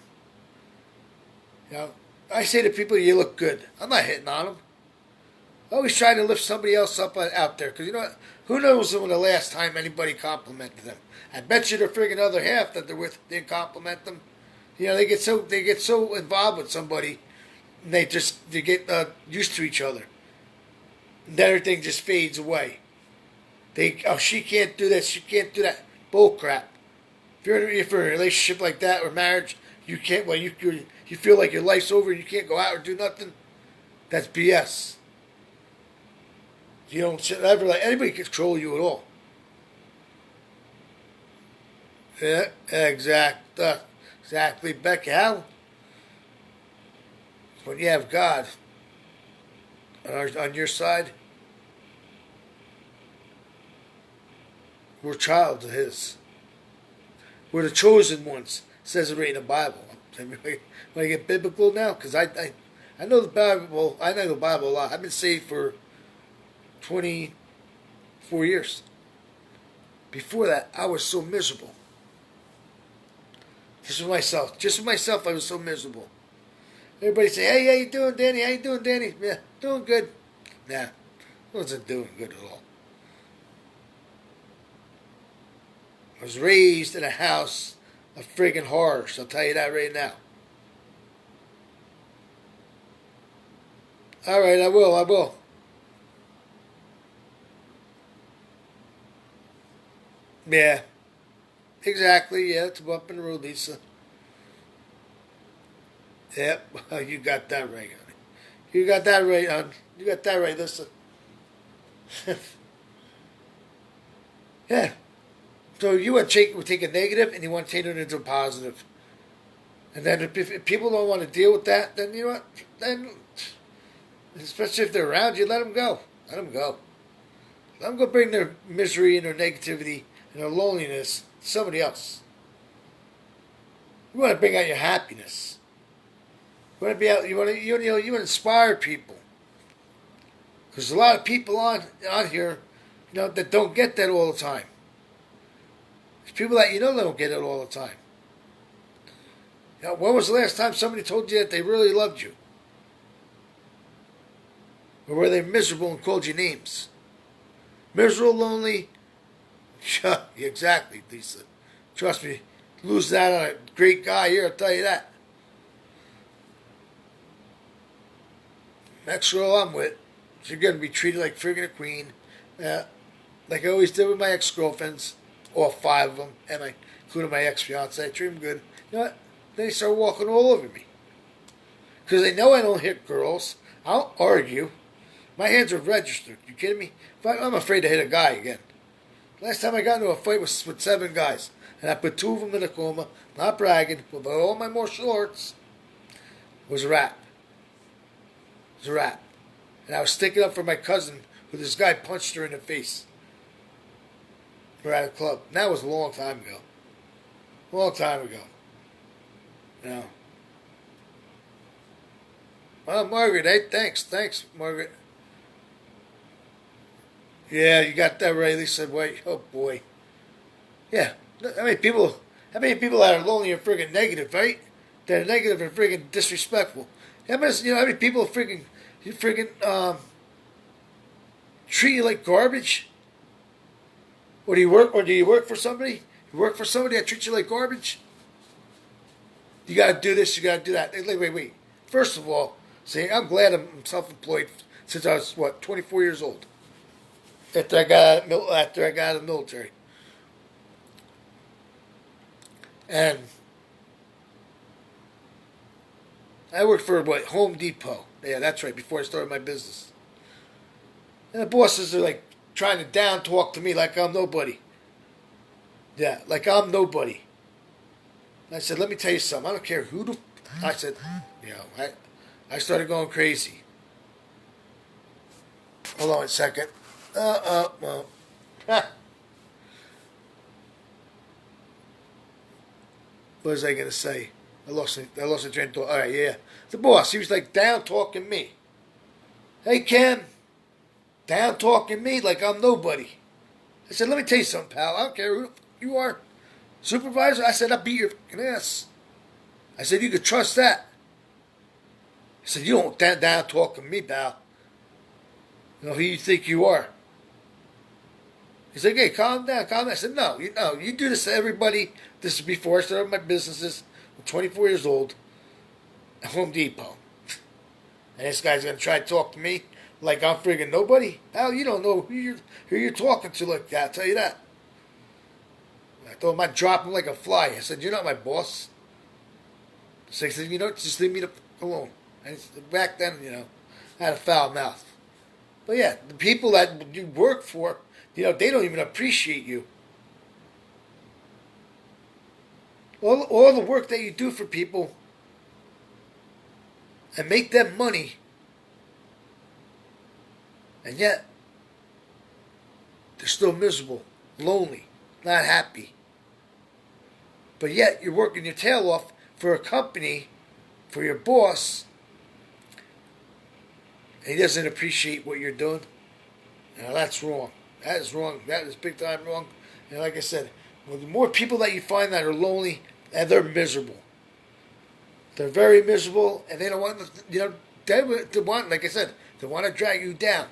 You know, I say to people, you look good. I'm not hitting on them. I always try to lift somebody else up out there because you know what? Who knows when the last time anybody complimented them? I bet you the friggin' other half that they're with didn't compliment them. They get so involved with somebody, and they get used to each other. And then everything just fades away. She can't do this, she can't do that. Bull crap. If you're in a relationship like that or marriage, you can't. Well, you feel like your life's over and you can't go out or do nothing. That's BS. You don't ever let anybody control you at all. Yeah, exactly, Becky. How? When you have God on your side, we're child of His. We're the chosen ones. It says it right in the Bible. When I get biblical now, because I know the Bible. I know the Bible a lot. I've been saved for 24 years. Before that, I was so miserable. Just with myself, I was so miserable. Everybody say, "Hey, how you doing, Danny? How you doing, Danny?" Yeah, doing good. Nah, I wasn't doing good at all. I was raised in a house of friggin' horrors. I'll tell you that right now. All right, I will. Yeah, exactly. Yeah, it's a bump in the road, Lisa. Yep, you got that right, honey. You got that right, hon. You got that right, listen. Yeah. So you want to take a negative and you want to turn it into a positive. And then if people don't want to deal with that, then you know what? Then, especially if they're around you, let them go. Let them go. Let them go bring their misery and their negativity and their loneliness to somebody else. You want to bring out your happiness. You want to be out. You want to inspire people. Because there's a lot of people on here, that don't get that all the time. There's people that that don't get it all the time. When was the last time somebody told you that they really loved you? Or were they miserable and called you names? Miserable, lonely. Yeah, exactly, Lisa. Trust me, lose that on a great guy here, I'll tell you that. Next girl I'm with, she's going to be treated like friggin' a queen. Like I always did with my ex-girlfriends. All 5 of them, and including my ex-fiance. I treat them good. You know what? Then they start walking all over me. Because they know I don't hit girls. I don't argue. My hands are registered. You kidding me? I'm afraid to hit a guy again. Last time I got into a fight was with 7 guys. And I put 2 of them in a coma. Not bragging. With all my martial arts. It was a wrap. It was a wrap. And I was sticking up for my cousin who this guy punched her in the face. We're at a club. And that was a long time ago. Long time ago. Well, Margaret, hey, thanks, Margaret. Yeah, you got that right. They said, "Wait, oh boy." Yeah, how many people that are lonely and friggin' negative, right? They're negative and friggin' disrespectful. How many people treat you like garbage? Or do you work for somebody? You work for somebody that treats you like garbage? You gotta do this, you gotta do that. Wait. First of all, I'm glad I'm self-employed since I was 24 years old. After I got out of the military. And I worked for Home Depot. Yeah, that's right, before I started my business. And the bosses are like trying to down talk to me like I'm nobody. Yeah, like I'm nobody. And I said, let me tell you something. I don't care who the... I said, I started going crazy. Hold on a second. Well. What was I going to say? I lost the train of thought. All right, yeah. The boss, he was like down talking me. Hey, Ken, down talking me like I'm nobody. I said, let me tell you something, pal. I don't care who you are. Supervisor, I said, I'll beat your fucking ass. I said, you could trust that. I said, you don't down talking me, pal. You know who you think you are. He's like, hey, calm down, calm down. I said, no, you do this to everybody. This is before I started my businesses. I'm 24 years old at Home Depot. And this guy's going to try to talk to me like I'm friggin' nobody. Hell, you don't know who you're talking to like that, I'll tell you that. I told him I'd drop him like a fly. I said, you're not my boss. So he said, just leave me alone. And back then, I had a foul mouth. But yeah, the people that you work for, they don't even appreciate you. All the work that you do for people and make them money, and yet they're still miserable, lonely, not happy. But yet you're working your tail off for a company, for your boss, and he doesn't appreciate what you're doing. Now that's wrong. That is wrong. That is big time wrong. And like I said, the more people that you find that are lonely, and they're miserable. They're very miserable, and they don't want they want, like I said, they want to drag you down.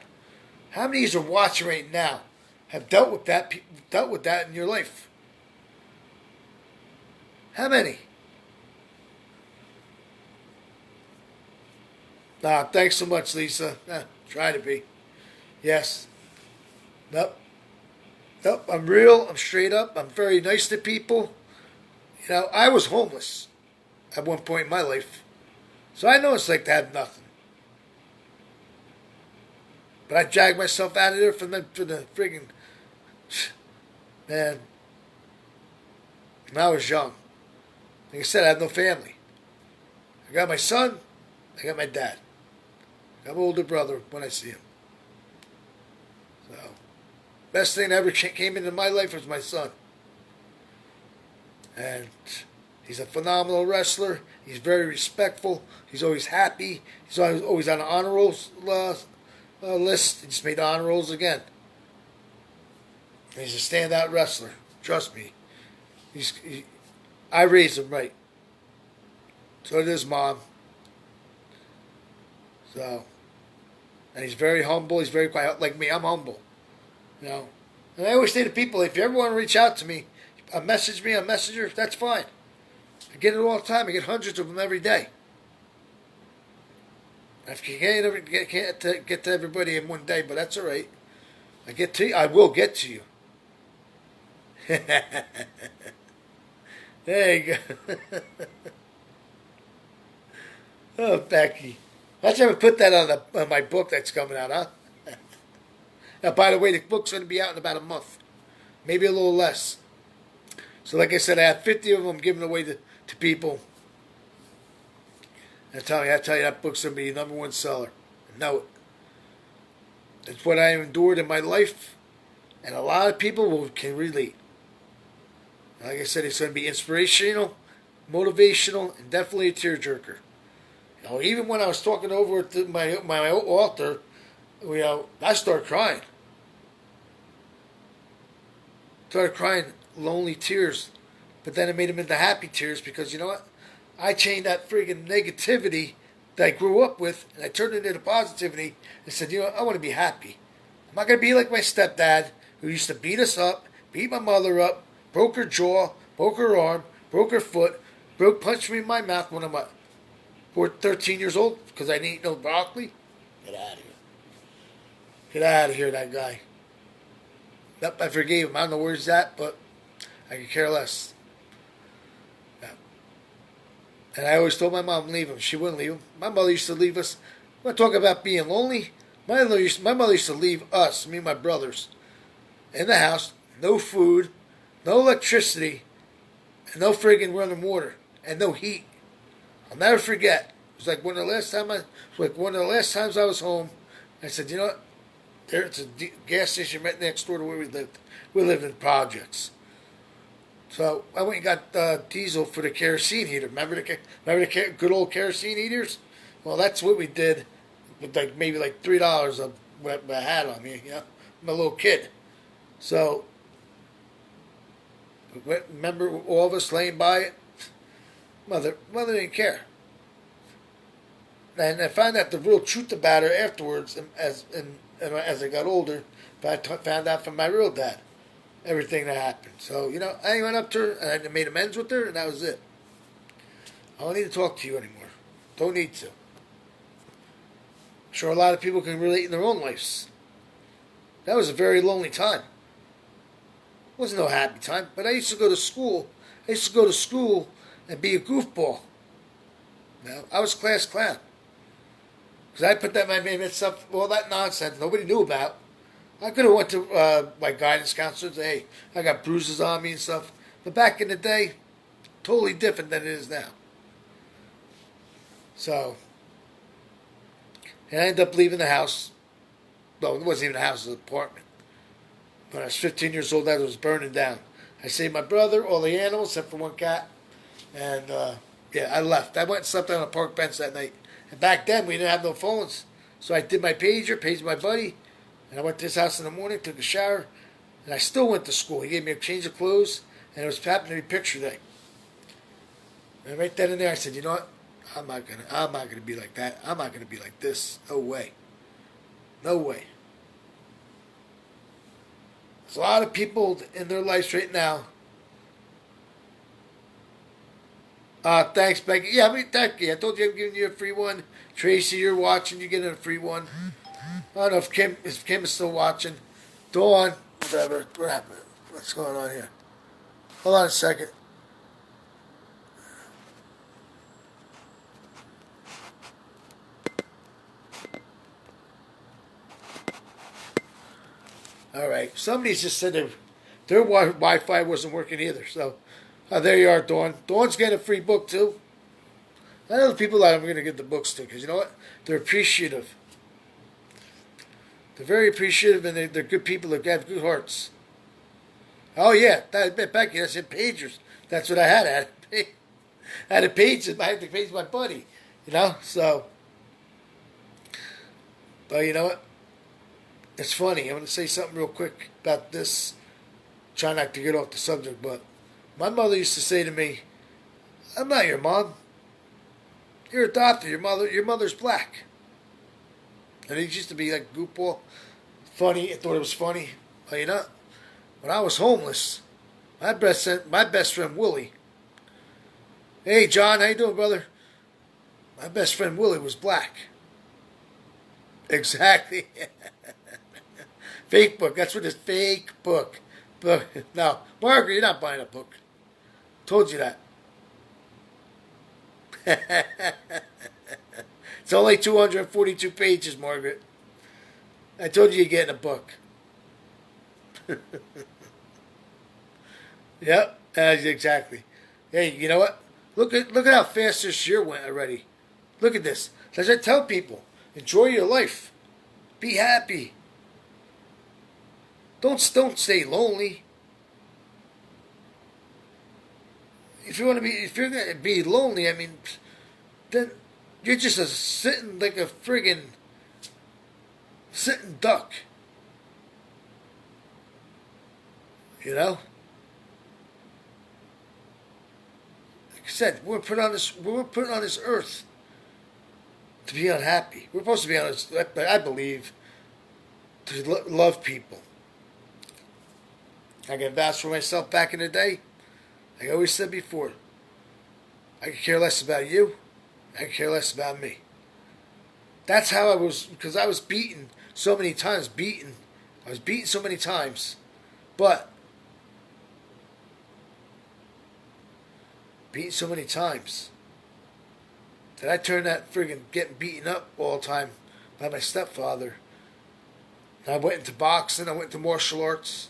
How many of you are watching right now have dealt with that in your life? How many? Thanks so much, Lisa. Try to be. Yes. Nope. Nope. I'm real. I'm straight up. I'm very nice to people. I was homeless at one point in my life. So I know it's like to have nothing. But I dragged myself out of there for the friggin'... Man. When I was young. Like I said, I had no family. I got my son. I got my dad. I got my older brother when I see him. So, best thing that ever came into my life was my son. And he's a phenomenal wrestler. He's very respectful. He's always happy. He's always on the honor rolls list. He just made the honor rolls again. And he's a standout wrestler. Trust me. I raised him right. So did his mom. So, and he's very humble. He's very quiet. Like me, I'm humble. And I always say to people, if you ever want to reach out to me, message me on Messenger, that's fine. I get it all the time. I get hundreds of them every day. If you can't get to everybody in one day, but that's all right. I get to you. I will get to you. There you go. Oh, Becky. Let's have put that on my book that's coming out, huh? Now, by the way, the book's going to be out in about a month. Maybe a little less. So like I said, I have 50 of them given away to people. I tell you, that book's going to be the #1 seller. I know it. It's what I endured in my life, and a lot of people can relate. Like I said, it's going to be inspirational, motivational, and definitely a tearjerker. Even when I was talking over at my altar, I started crying. Started crying lonely tears, but then it made them into happy tears because you know what? I changed that friggin' negativity that I grew up with, and I turned it into positivity and said, I want to be happy. I'm not going to be like my stepdad who used to beat us up, beat my mother up, broke her jaw, broke her arm, broke her foot, punched me in my mouth when I'm 13 years old because I didn't eat no broccoli. Get out of here. Get out of here, that guy. Nope, I forgave him. I don't know where he's at, but I could care less. Yeah. And I always told my mom to leave him. She wouldn't leave him. My mother used to leave us. Want to talk about being lonely? My mother used to leave us, me and my brothers, in the house. No food, no electricity, and no friggin' running water, and no heat. I'll never forget. It was like one of the last times I was home. I said, you know what? There's a gas station right next door to where we lived. We lived in projects. So I went and got diesel for the kerosene heater. Remember the good old kerosene heaters? Well, that's what we did with like maybe like $3 of what I had on me. You know, I'm a little kid. So remember all of us laying by it. Mother didn't care. And I found out the real truth about her afterwards, as I got older. But I found out from my real dad everything that happened. So I went up to her and I made amends with her, and that was it. I don't need to talk to you anymore. Don't need to. I'm sure a lot of people can relate in their own lives. That was a very lonely time. It wasn't no happy time, but I used to go to school. I used to go to school and be a goofball. I was class clown. Because I put that my name and stuff, all that nonsense nobody knew about. I could have went to my guidance counselor and say, hey, I got bruises on me and stuff. But back in the day, totally different than it is now. So, and I ended up leaving the house. Well, it wasn't even a house, it was an apartment. When I was 15 years old, that was burning down. I saved my brother, all the animals, except for one cat. And, I left. I went and slept on a park bench that night. And back then, we didn't have no phones. So I did my pager, paged my buddy. And I went to his house in the morning, took a shower. And I still went to school. He gave me a change of clothes. And it was happened to be picture day. And right then and there, I said, you know what? I'm not gonna be like that. I'm not gonna be like this. No way. No way. There's a lot of people in their lives right now. Thanks, Becky. Yeah, thank you. I told you I'm giving you a free one. Tracy, you're watching. You're getting a free one. I don't know if Kim is still watching. Dawn, whatever. What happened? What's going on here? Hold on a second. All right. Somebody's just said their Wi-Fi wasn't working either. So there you are, Dawn. Dawn's getting a free book too. I know the people that I'm going to give the books to because you know what? They're appreciative. They're very appreciative and they're good people that have good hearts. Oh yeah, Becky, I said pagers. That's what I had. I had a page. I had to page my buddy. So. But you know what? It's funny. I'm going to say something real quick about this. Try not to get off the subject, but my mother used to say to me, "I'm not your mom. You're adopted. Your mother's black." And it used to be like goofball, funny. I thought it was funny. But when I was homeless, my best friend Willie. Hey John, how you doing, brother? My best friend Willie was black. Exactly. Fake book. That's what it's fake book. But no, Margaret, you're not buying a book. Told you that. It's only 242 pages, Margaret. I told you you're getting a book. Yep, exactly. Hey, you know what? Look at how fast this year went already. Look at this. As I tell people, enjoy your life. Be happy. Don't stay lonely. If you're gonna be lonely, I mean, then you're just sitting like a friggin' sitting duck. You know? Like I said, we're put on this earth to be unhappy. We're supposed to be on this, I believe, to love people. I can vouch for myself back in the day. Like I always said before, I could care less about you. I could care less about me. That's how I was, because I was beaten so many times. I was beaten so many times. But, beaten so many times that I turned that friggin' getting beaten up all the time by my stepfather. And I went into boxing. I went into martial arts.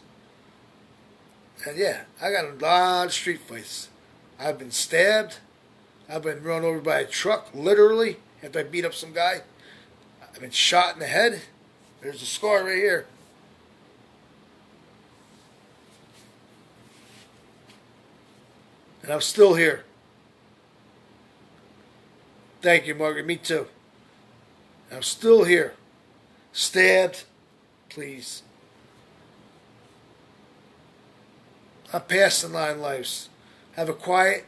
And yeah, I got a lot of street fights. I've been stabbed. I've been run over by a truck, literally, after I beat up some guy. I've been shot in the head. There's a scar right here. And I'm still here. Thank you, Margaret. Me too. I'm still here. Stabbed, please. I'm past the 9 lives. Have a quiet,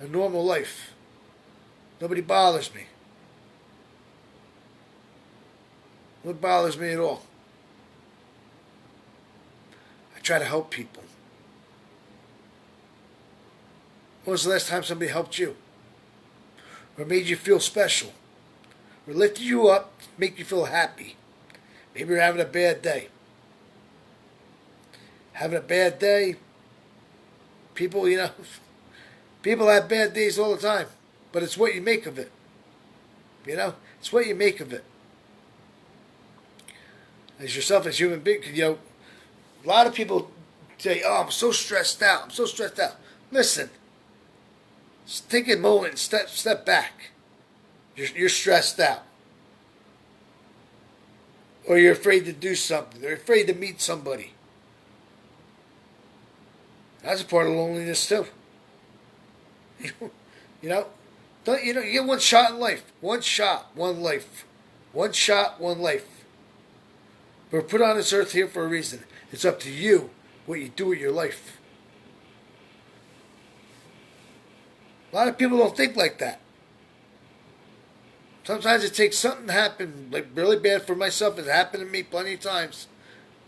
a normal life. Nobody bothers me. Nobody bothers me at all. I try to help people. When was the last time somebody helped you? Or made you feel special? Or lifted you up, make you feel happy? Maybe you're having a bad day. Having a bad day, people, people have bad days all the time. But it's what you make of it. It's what you make of it. As yourself, as human being, a lot of people say, "Oh, I'm so stressed out. I'm so stressed out." Listen, just take a moment and step back. You're stressed out, or you're afraid to do something. Or afraid to meet somebody. That's a part of loneliness too. Don't you get one shot in life? One shot, one life. One shot, one life. We're put on this earth here for a reason. It's up to you what you do with your life. A lot of people don't think like that. Sometimes it takes something to happen, like really bad for myself. It's happened to me plenty of times,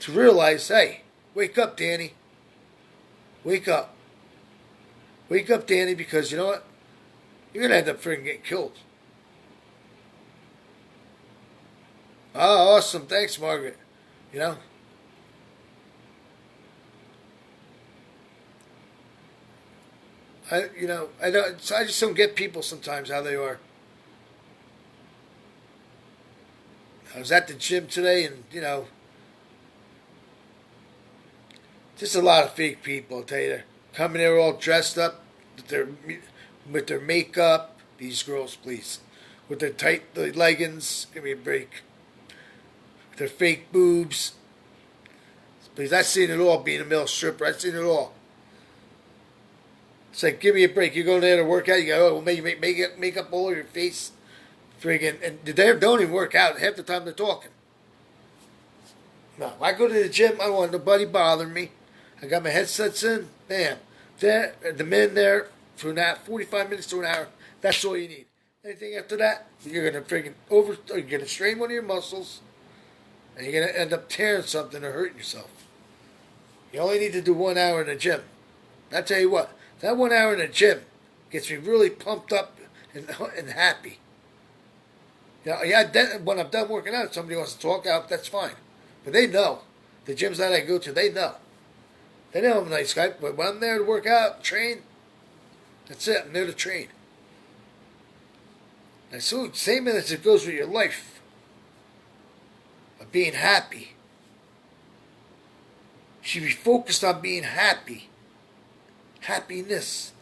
to realize, hey, wake up, Danny. Wake up. Wake up, Danny, because you know what? You're going to end up freaking getting killed. Oh, awesome. Thanks, Margaret. I just don't get people sometimes how they are. I was at the gym today and, just a lot of fake people, I'll tell you. They're coming there all dressed up with their makeup. These girls, please. With their tight leggings. Give me a break. With their fake boobs. Please, I've seen it all being a male stripper. I've seen it all. It's like, give me a break. You go there to work out, you go, make up all over your face. Friggin', and they don't even work out. Half the time they're talking. No, I go to the gym, I don't want nobody bothering me. I got my headsets in, bam. There, the men there for that 45 minutes to an hour. That's all you need. Anything after that, you're gonna you're gonna strain one of your muscles, and you're gonna end up tearing something or hurting yourself. You only need to do 1 hour in the gym. I tell you what, that 1 hour in the gym gets me really pumped up and happy. When I'm done working out, if somebody wants to talk out, that's fine. But they know. The gyms that I go to, they know. They know I'm a nice guy, but when I'm there to work out, train, that's it. I'm there to train. And so, same as it goes with your life. Of being happy. You should be focused on being happy. Happiness.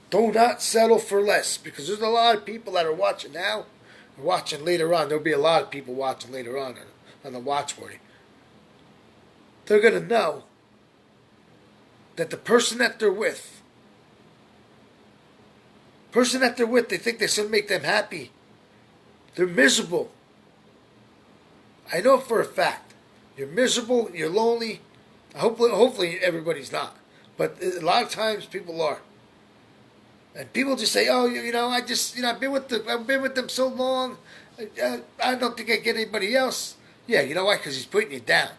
Do not settle for less, because there's a lot of people that are watching now, or watching later on. There'll be a lot of people watching later on the watch party. They're going to know that the person that they're with, they think they're going to make them happy. They're miserable. I know for a fact. You're miserable, you're lonely. Hopefully everybody's not. But a lot of times people are. And people just say, "Oh, I've been with them so long. I don't think I get anybody else." Yeah, you know why? Because he's putting you down.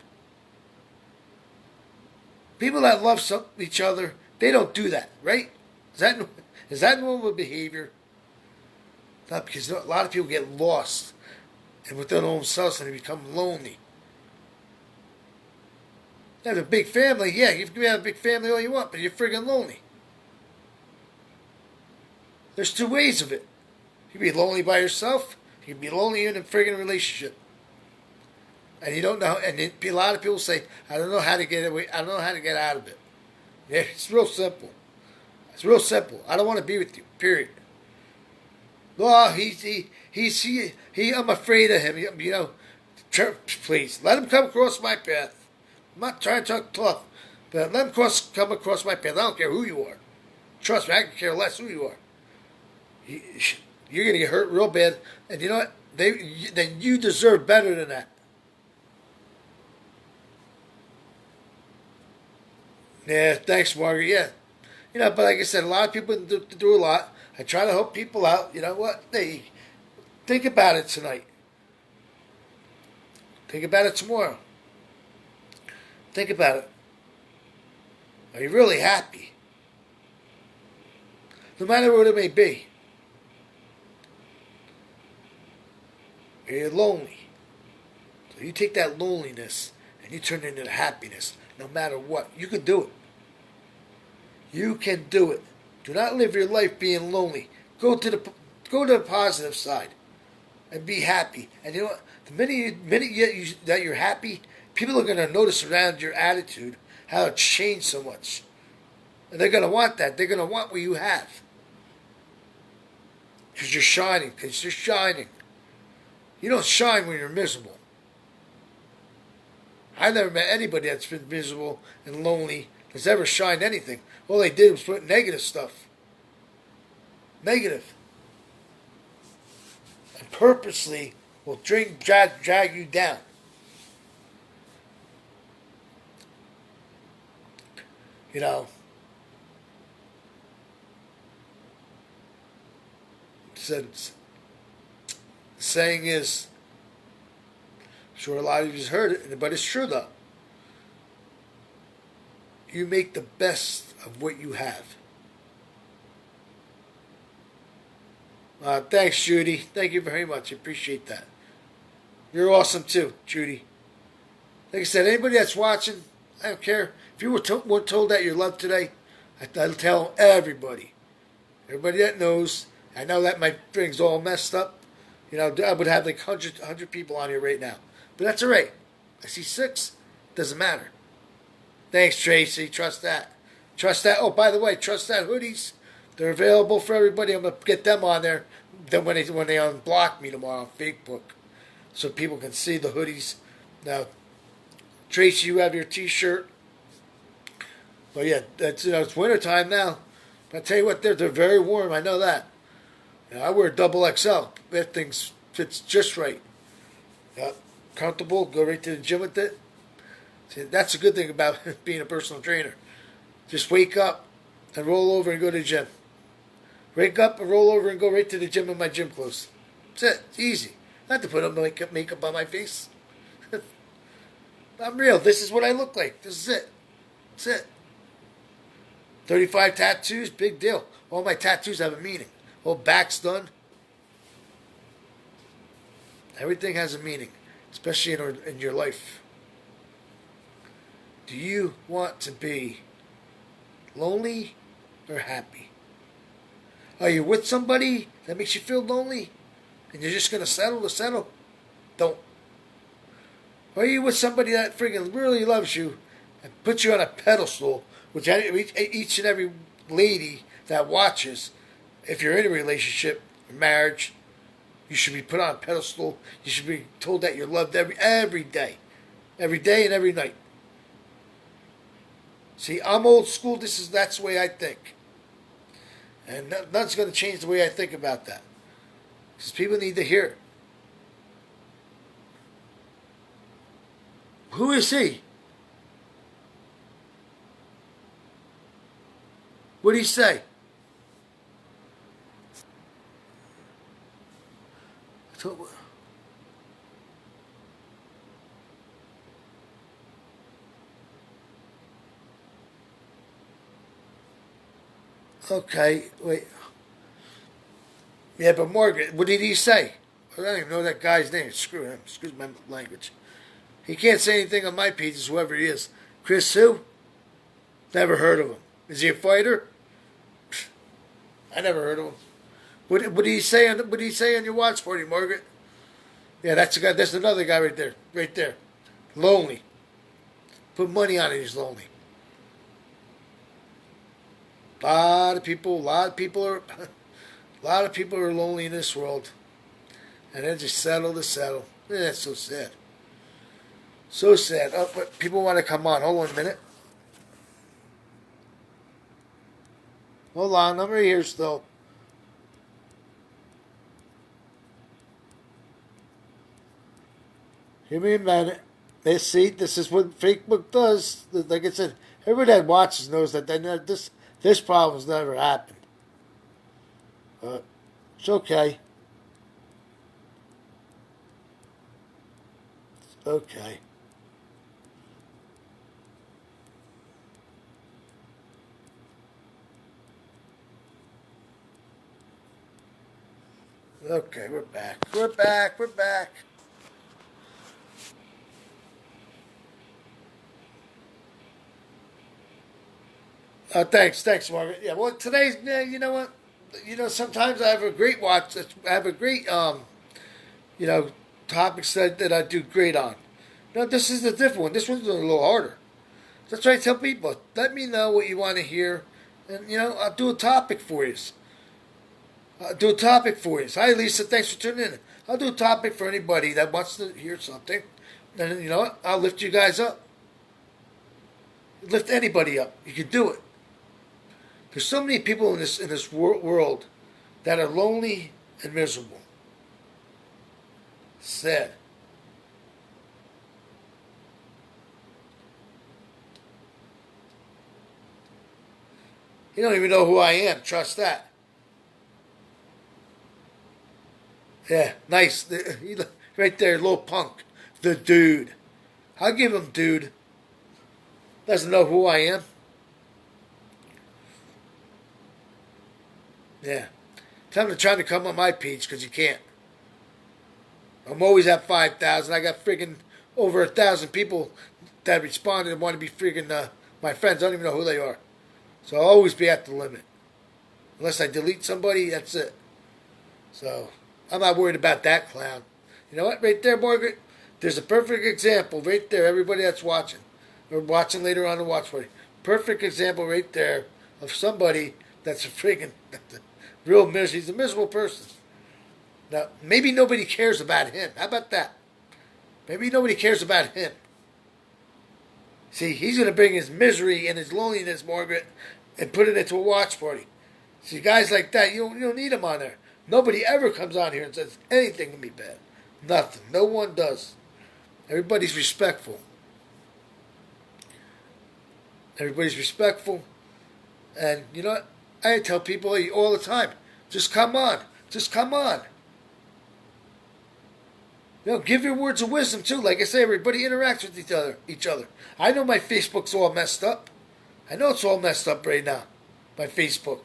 People that love each other, they don't do that, right? Is that normal behavior? Not, because a lot of people get lost and with their own selves and they become lonely. You have a big family, yeah, you can have a big family all you want, but you're friggin' lonely. There's two ways of it. You can be lonely by yourself. You can be lonely in a friggin' relationship. And you don't know. And a lot of people say, "I don't know how to get away. I don't know how to get out of it." Yeah, it's real simple. It's real simple. I don't want to be with you. Period. No, I'm afraid of him. Please let him come across my path. I'm not trying to talk tough, but let him come across my path. I don't care who you are. Trust me, I can care less who you are. You're going to get hurt real bad, and you know what? Then you deserve better than that. Yeah, thanks, Margaret. Yeah, but like I said, a lot of people do a lot. I try to help people out. You know what? Hey, think about it tonight. Think about it tomorrow. Think about it. Are you really happy? No matter what it may be. Are you lonely? So you take that loneliness and you turn it into happiness no matter what. You can do it. You can do it. Do not live your life being lonely. Go to the positive side and be happy. And you know what? The minute that you're happy, people are going to notice around your attitude how it's changed so much. And they're going to want that. They're going to want what you have. Because you're shining. Because you're shining. You don't shine when you're miserable. I've never met anybody that's been miserable and lonely that's ever shined anything. All they did was put negative stuff. Negative. And purposely will drag you down. You know, since the saying is, I'm sure a lot of you've heard it, but it's true though. You make the best of what you have. Thanks, Judy. Thank you very much. I appreciate that. You're awesome too, Judy. Like I said, anybody that's watching, I don't care. If you were told that you're loved today, I'll tell everybody. Everybody that knows. I know that my thing's all messed up. I would have like 100 people on here right now. But that's all right. I see 6. Doesn't matter. Thanks, Tracy. Trust that. Trust that. Oh, by the way, trust that hoodies. They're available for everybody. I'm going to get them on there then when they unblock me tomorrow on Facebook so people can see the hoodies. Now, Tracy, you have your T-shirt. But yeah, that's it's wintertime now. But I tell you what, they're very warm. I know that. I wear double XL. That thing fits just right. Comfortable. Go right to the gym with it. See, that's a good thing about being a personal trainer. Just wake up and roll over and go to the gym. Wake up and roll over and go right to the gym in my gym clothes. That's it. It's easy. Not to put on makeup on my face. I'm real. This is what I look like. This is it. That's it. 35 tattoos, big deal. All my tattoos have a meaning. Whole back's done. Everything has a meaning, especially in your life. Do you want to be lonely or happy? Are you with somebody that makes you feel lonely and you're just going to settle to settle? Don't. Or are you with somebody that friggin' really loves you and puts you on a pedestal, which each and every lady that watches, if you're in a relationship, a marriage, you should be put on a pedestal. You should be told that you're loved every day. Every day and every night. See, I'm old school. That's the way I think. And nothing's going to change the way I think about that. Because people need to hear it. Who is he? What did he say? Okay, wait. Yeah, but Margaret, what did he say? I don't even know that guy's name. Screw him. Excuse my language. He can't say anything on my pages, whoever he is. Chris who? Never heard of him. Is he a fighter? I never heard of him. What did he say on your watch party, Margaret? Yeah, that's the guy. That's another guy right there. Right there. Lonely. Put money on it. He's lonely. A lot of people are lonely in this world, and they just settle to settle. That's so sad. So sad. Oh, but people want to come on. Hold on a minute. Hold on, I'm right here still. Give me a minute. This is what Facebook does. Like I said, everybody that watches knows that this problem's never happened. But it's okay. It's okay. Okay, we're back. We're back. We're back. Thanks, Margaret. Yeah, well, today's, you know what? Sometimes I have a great watch. I have a great, you know, topics that I do great on. No, this is a different one. This one's a little harder. That's why I tell people, let me know what you want to hear, and I'll do a topic for you. I'll do a topic for you. Hi, Lisa. Thanks for tuning in. I'll do a topic for anybody that wants to hear something. And you know what? I'll lift you guys up. Lift anybody up. You can do it. There's so many people in this world that are lonely and miserable. Sad. You don't even know who I am. Trust that. Yeah, nice. Right there, little punk. The dude. I'll give him dude. Doesn't know who I am. Yeah. Tell him to try to come on my page because you can't. I'm always at 5,000. I got friggin' over 1,000 people that responded and want to be friggin' my friends. I don't even know who they are. So I'll always be at the limit. Unless I delete somebody, that's it. So I'm not worried about that clown. You know what? Right there, Margaret. There's a perfect example right there. Everybody that's watching or watching later on the watch party. Perfect example right there of somebody that's a friggin' real miserable. He's a miserable person. Now, maybe nobody cares about him. How about that? Maybe nobody cares about him. See, he's going to bring his misery and his loneliness, Margaret, and put it into a watch party. See, guys like that, you don't need them on there. Nobody ever comes on here and says anything to me bad. Nothing. No one does. Everybody's respectful. Everybody's respectful. And you know what? I tell people all the time, just come on. Just come on. Give your words of wisdom too. Like I say, everybody interacts with each other. I know my Facebook's all messed up. I know it's all messed up right now. My Facebook.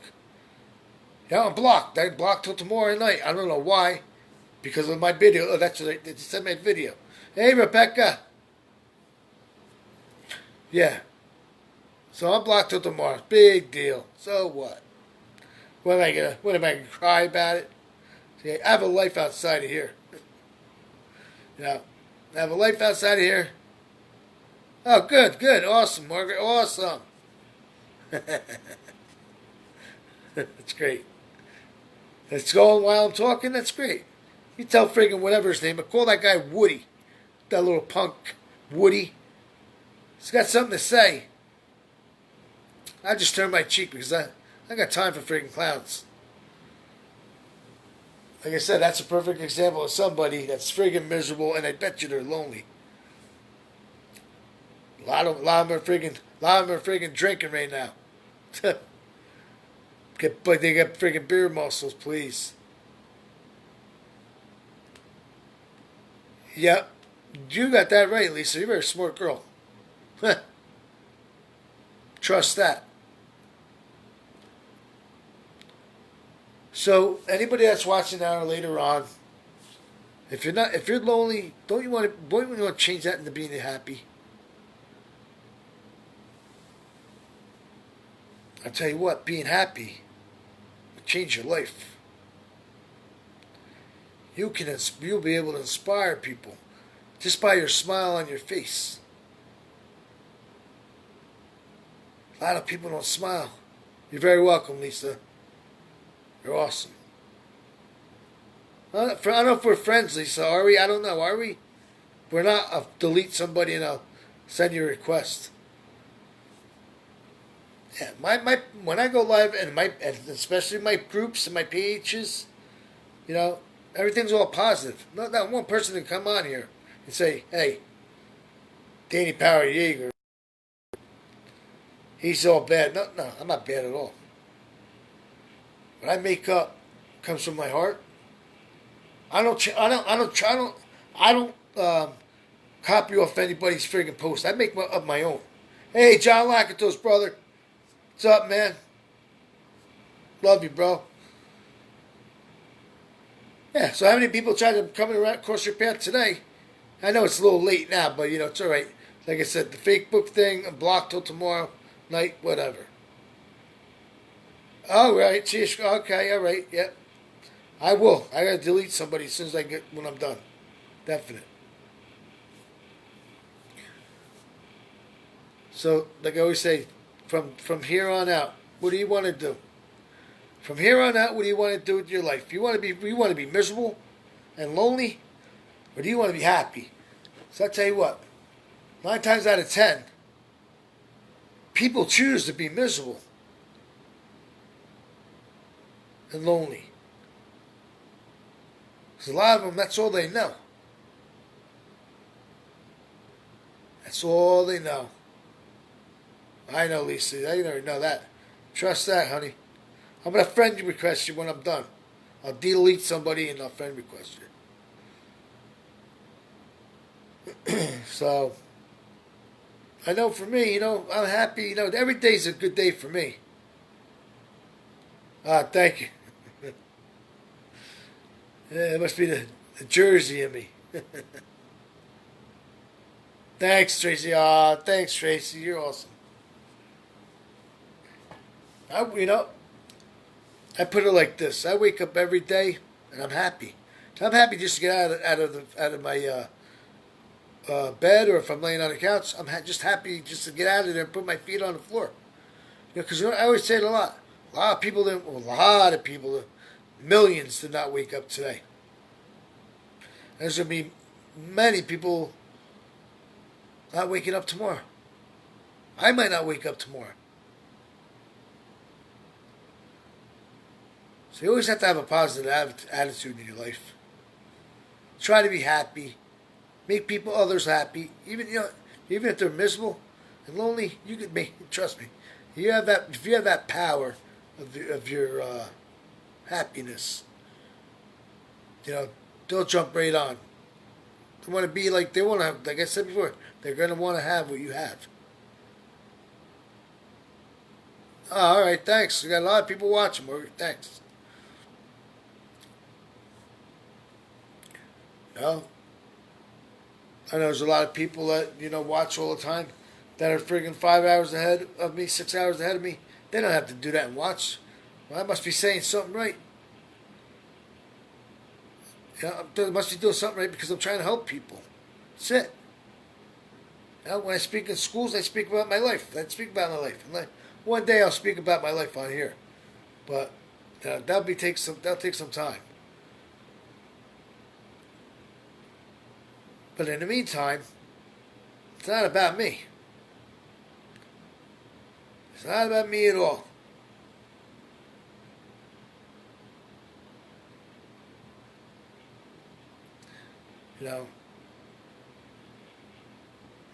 Yeah, I'm blocked. I'm blocked till tomorrow night. I don't know why. Because of my video. Oh, that's what they sent me a video. Hey, Rebecca. Yeah. So I'm blocked till tomorrow. Big deal. So what? What am I gonna cry about it? See, I have a life outside of here. I have a life outside of here. Oh, good. Awesome, Margaret. Awesome. That's great. It's going while I'm talking. That's great. You tell friggin' whatever his name, but call that guy Woody. That little punk Woody. He's got something to say. I just turned my cheek because I got time for friggin' clowns. Like I said, that's a perfect example of somebody that's friggin' miserable, and I bet you they're lonely. A lot of them are friggin' drinking right now. They get friggin' beer muscles, please. Yep, you got that right, Lisa. You're a very smart girl. Trust that. So anybody that's watching now or later on, if you're lonely, don't you want to change that into being happy? I tell you what, being happy will change your life. You'll be able to inspire people just by your smile on your face. A lot of people don't smile. You're very welcome, Lisa. You're awesome. I don't know if we're friends, Lisa. Are we? I don't know. Are we? We're not. I'll delete somebody and I'll send you a request. Yeah, my when I go live and especially my groups and my PHs, you know, everything's all positive. Not one person can come on here and say, "Hey, Danny Power Yeager, he's all bad." No, no, I'm not bad at all. What I make up comes from my heart. I don't. I don't. I don't. I don't. I don't copy off anybody's friggin' post. I make up my own. Hey, John Lakatos, brother. What's up, man? Love you, bro. Yeah. So, how many people tried to come around across your path today? I know it's a little late now, but it's all right. Like I said, the fake book thing, I'm blocked till tomorrow night, whatever. All right. See you. Okay. All right. Yep. I will. I gotta delete somebody as soon as I get when I'm done. Definite. So, like I always say, from here on out, what do you want to do? From here on out, what do you want to do with your life? You want to be miserable and lonely, or do you want to be happy? So I tell you what, 9 times out of 10, people choose to be miserable and lonely. Because a lot of them, that's all they know. That's all they know. I know, Lisa. I already know that. Trust that, honey. I'm going to friend request you when I'm done. I'll delete somebody and I'll friend request you. So, I know for me, I'm happy. Every day's a good day for me. Thank you. Yeah, it must be the Jersey in me. Thanks, Tracy. Thanks, Tracy. You're awesome. I, you know, I put it like this: I wake up every day and I'm happy. So I'm happy just to get out of my bed, or if I'm laying on the couch, just happy just to get out of there and put my feet on the floor. Because I always say it a lot. A lot of people, millions did not wake up today. And there's going to be many people not waking up tomorrow. I might not wake up tomorrow. So you always have to have a positive attitude in your life. Try to be happy. Make others happy. Even if they're miserable and lonely, you can trust me. You have that. If you have that power of your happiness, they'll jump right on. They want to be like they want to have. Like I said before, they're going to want to have what you have. Oh, all right, thanks. We got a lot of people watching. Thanks. No, I know there's a lot of people that watch all the time that are friggin' 5 hours ahead of me, 6 hours ahead of me. They don't have to do that and watch. Well, I must be saying something right. I must be doing something right because I'm trying to help people. That's it. When I speak in schools, I speak about my life. I speak about my life. One day I'll speak about my life on here, but that'll take some time. But in the meantime, it's not about me. It's not about me at all.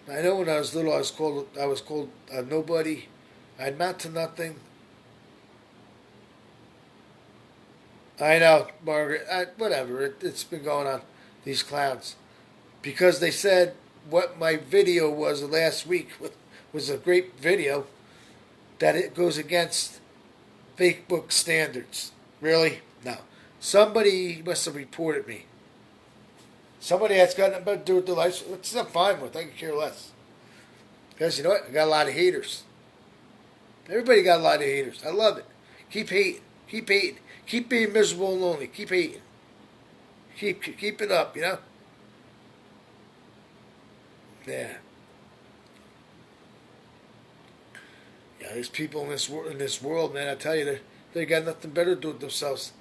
I know when I was little, I was called a nobody. I amount to nothing. I know, Margaret. Whatever. It's been going on. These clowns. Because they said what my video was last week was a great video, that it goes against fake book standards. Really? No. Somebody must have reported me. Somebody that's got nothing to do with their life, which I'm fine with. I can care less. Because you know what? I got a lot of haters. Everybody got a lot of haters. I love it. Keep hating. Keep hating. Keep being miserable and lonely. Keep hating. Keep it up, Yeah. Yeah, there's people in this world, man. I tell you, they got nothing better to do with themselves.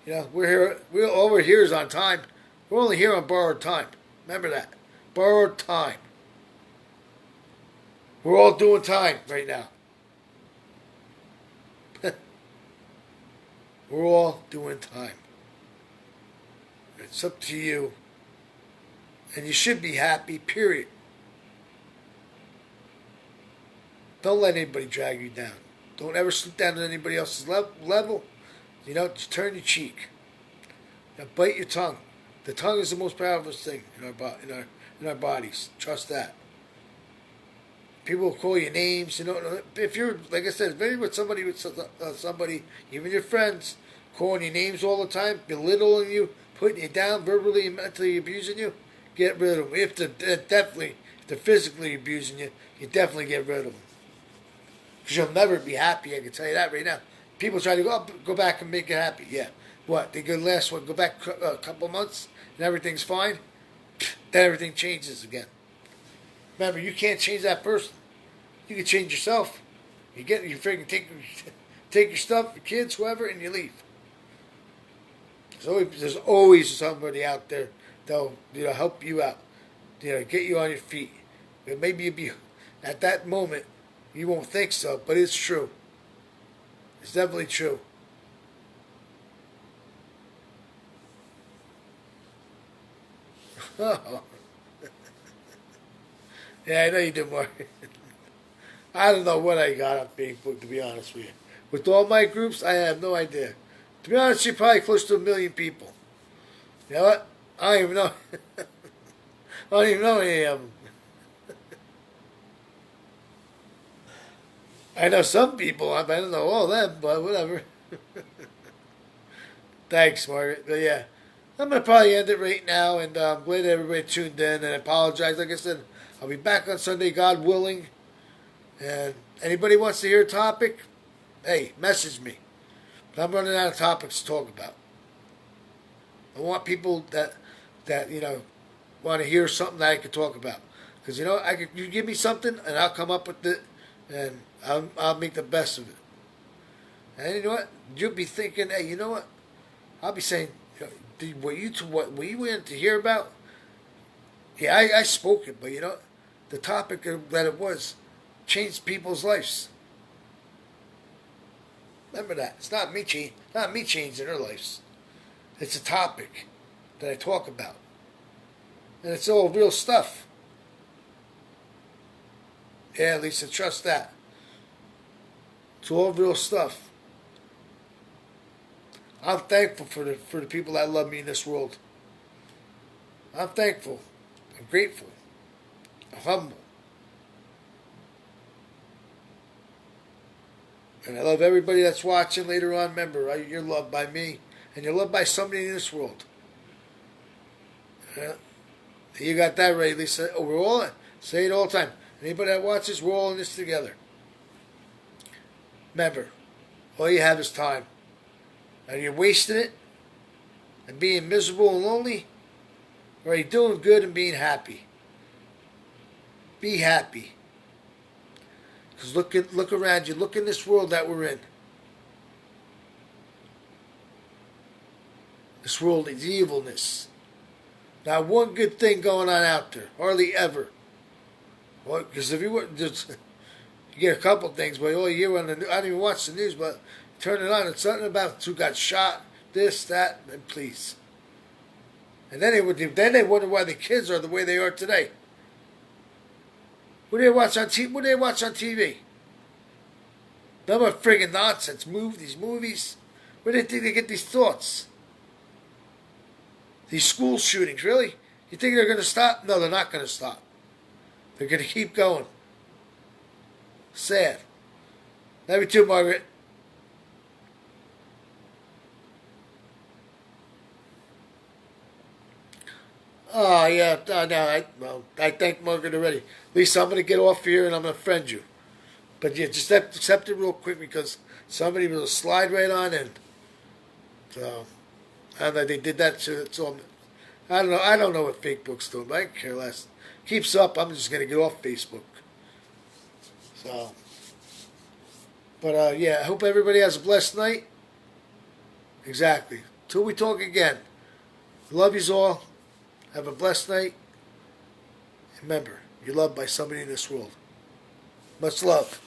We're here. All we're here is on time. We're only here on borrowed time. Remember that, borrowed time. We're all doing time right now. We're all doing time. It's up to you. And you should be happy, period. Don't let anybody drag you down. Don't ever sloop down to anybody else's level. Just turn your cheek. Now bite your tongue. The tongue is the most powerful thing in our bodies. Trust that. People will call you names. If you're, like I said, maybe with somebody, even your friends, calling you names all the time, belittling you, putting you down, verbally and mentally abusing you, get rid of them. If they're physically abusing you, you definitely get rid of them. Because you'll never be happy, I can tell you that right now. People try to go back and make it happy. Yeah. What? They go go back a couple months and everything's fine? Then everything changes again. Remember, you can't change that person. You can change yourself. You freaking take your stuff, your kids, whoever, and you leave. There's always somebody out there that'll help you out. Get you on your feet. Maybe you'll be at that moment. You won't think so, but it's true. It's definitely true. Oh. Yeah, I know you do, Mark. I don't know what I got on Facebook, to be honest with you. With all my groups, I have no idea. To be honest, you're probably close to 1 million people. You know what? I don't even know. I don't even know any of them. I know some people. I don't know all of them, but whatever. Thanks, Margaret. But yeah, I'm going to probably end it right now, and I'm glad everybody tuned in, and I apologize. Like I said, I'll be back on Sunday, God willing. And anybody wants to hear a topic, hey, message me. But I'm running out of topics to talk about. I want people that want to hear something that I can talk about. Because you give me something, and I'll come up with it, and I'll make the best of it. And you know what? You'll be thinking, hey, you know what? I'll be saying, what were you in to hear about? Yeah, I spoke it, but the topic that it was changed people's lives. Remember that. It's not me changing their lives. It's a topic that I talk about. And it's all real stuff. Yeah, Lisa, trust that. It's all real stuff. I'm thankful for the people that love me in this world. I'm thankful. I'm grateful. I'm humble. And I love everybody that's watching later on. Remember, you're loved by me, and you're loved by somebody in this world. Yeah. You got that right, Lisa. We're all, say it all the time. Anybody that watches, we're all in this together. Remember, all you have is time. Are you wasting it and being miserable and lonely? Or are you doing good and being happy? Be happy. Because look around you. Look in this world that we're in. This world is evilness. Not one good thing going on out there. Hardly ever. Well, because if you were just, you get a couple things, but all you hear on the news, I don't even watch the news, but turn it on, it's something about who got shot, this, that, and please. And then they wonder why the kids are the way they are today. What do they watch on TV? What do they watch on TV? Nothing but friggin' nonsense. These movies. Where do they think they get these thoughts? These school shootings, really? You think they're going to stop? No, they're not going to stop. They're going to keep going. Sad. Love you too, Margaret. Oh, yeah. No, I thank Margaret already. At least I'm going to get off here and I'm going to friend you. But yeah, just accept it real quick because somebody will slide right on in. So, I don't know, they did that. So I don't know what Facebook's doing, but I can care less. Keeps up, I'm just going to get off Facebook. So, but yeah, I hope everybody has a blessed night. Exactly. Till we talk again. Love yous all. Have a blessed night. Remember, you're loved by somebody in this world. Much love.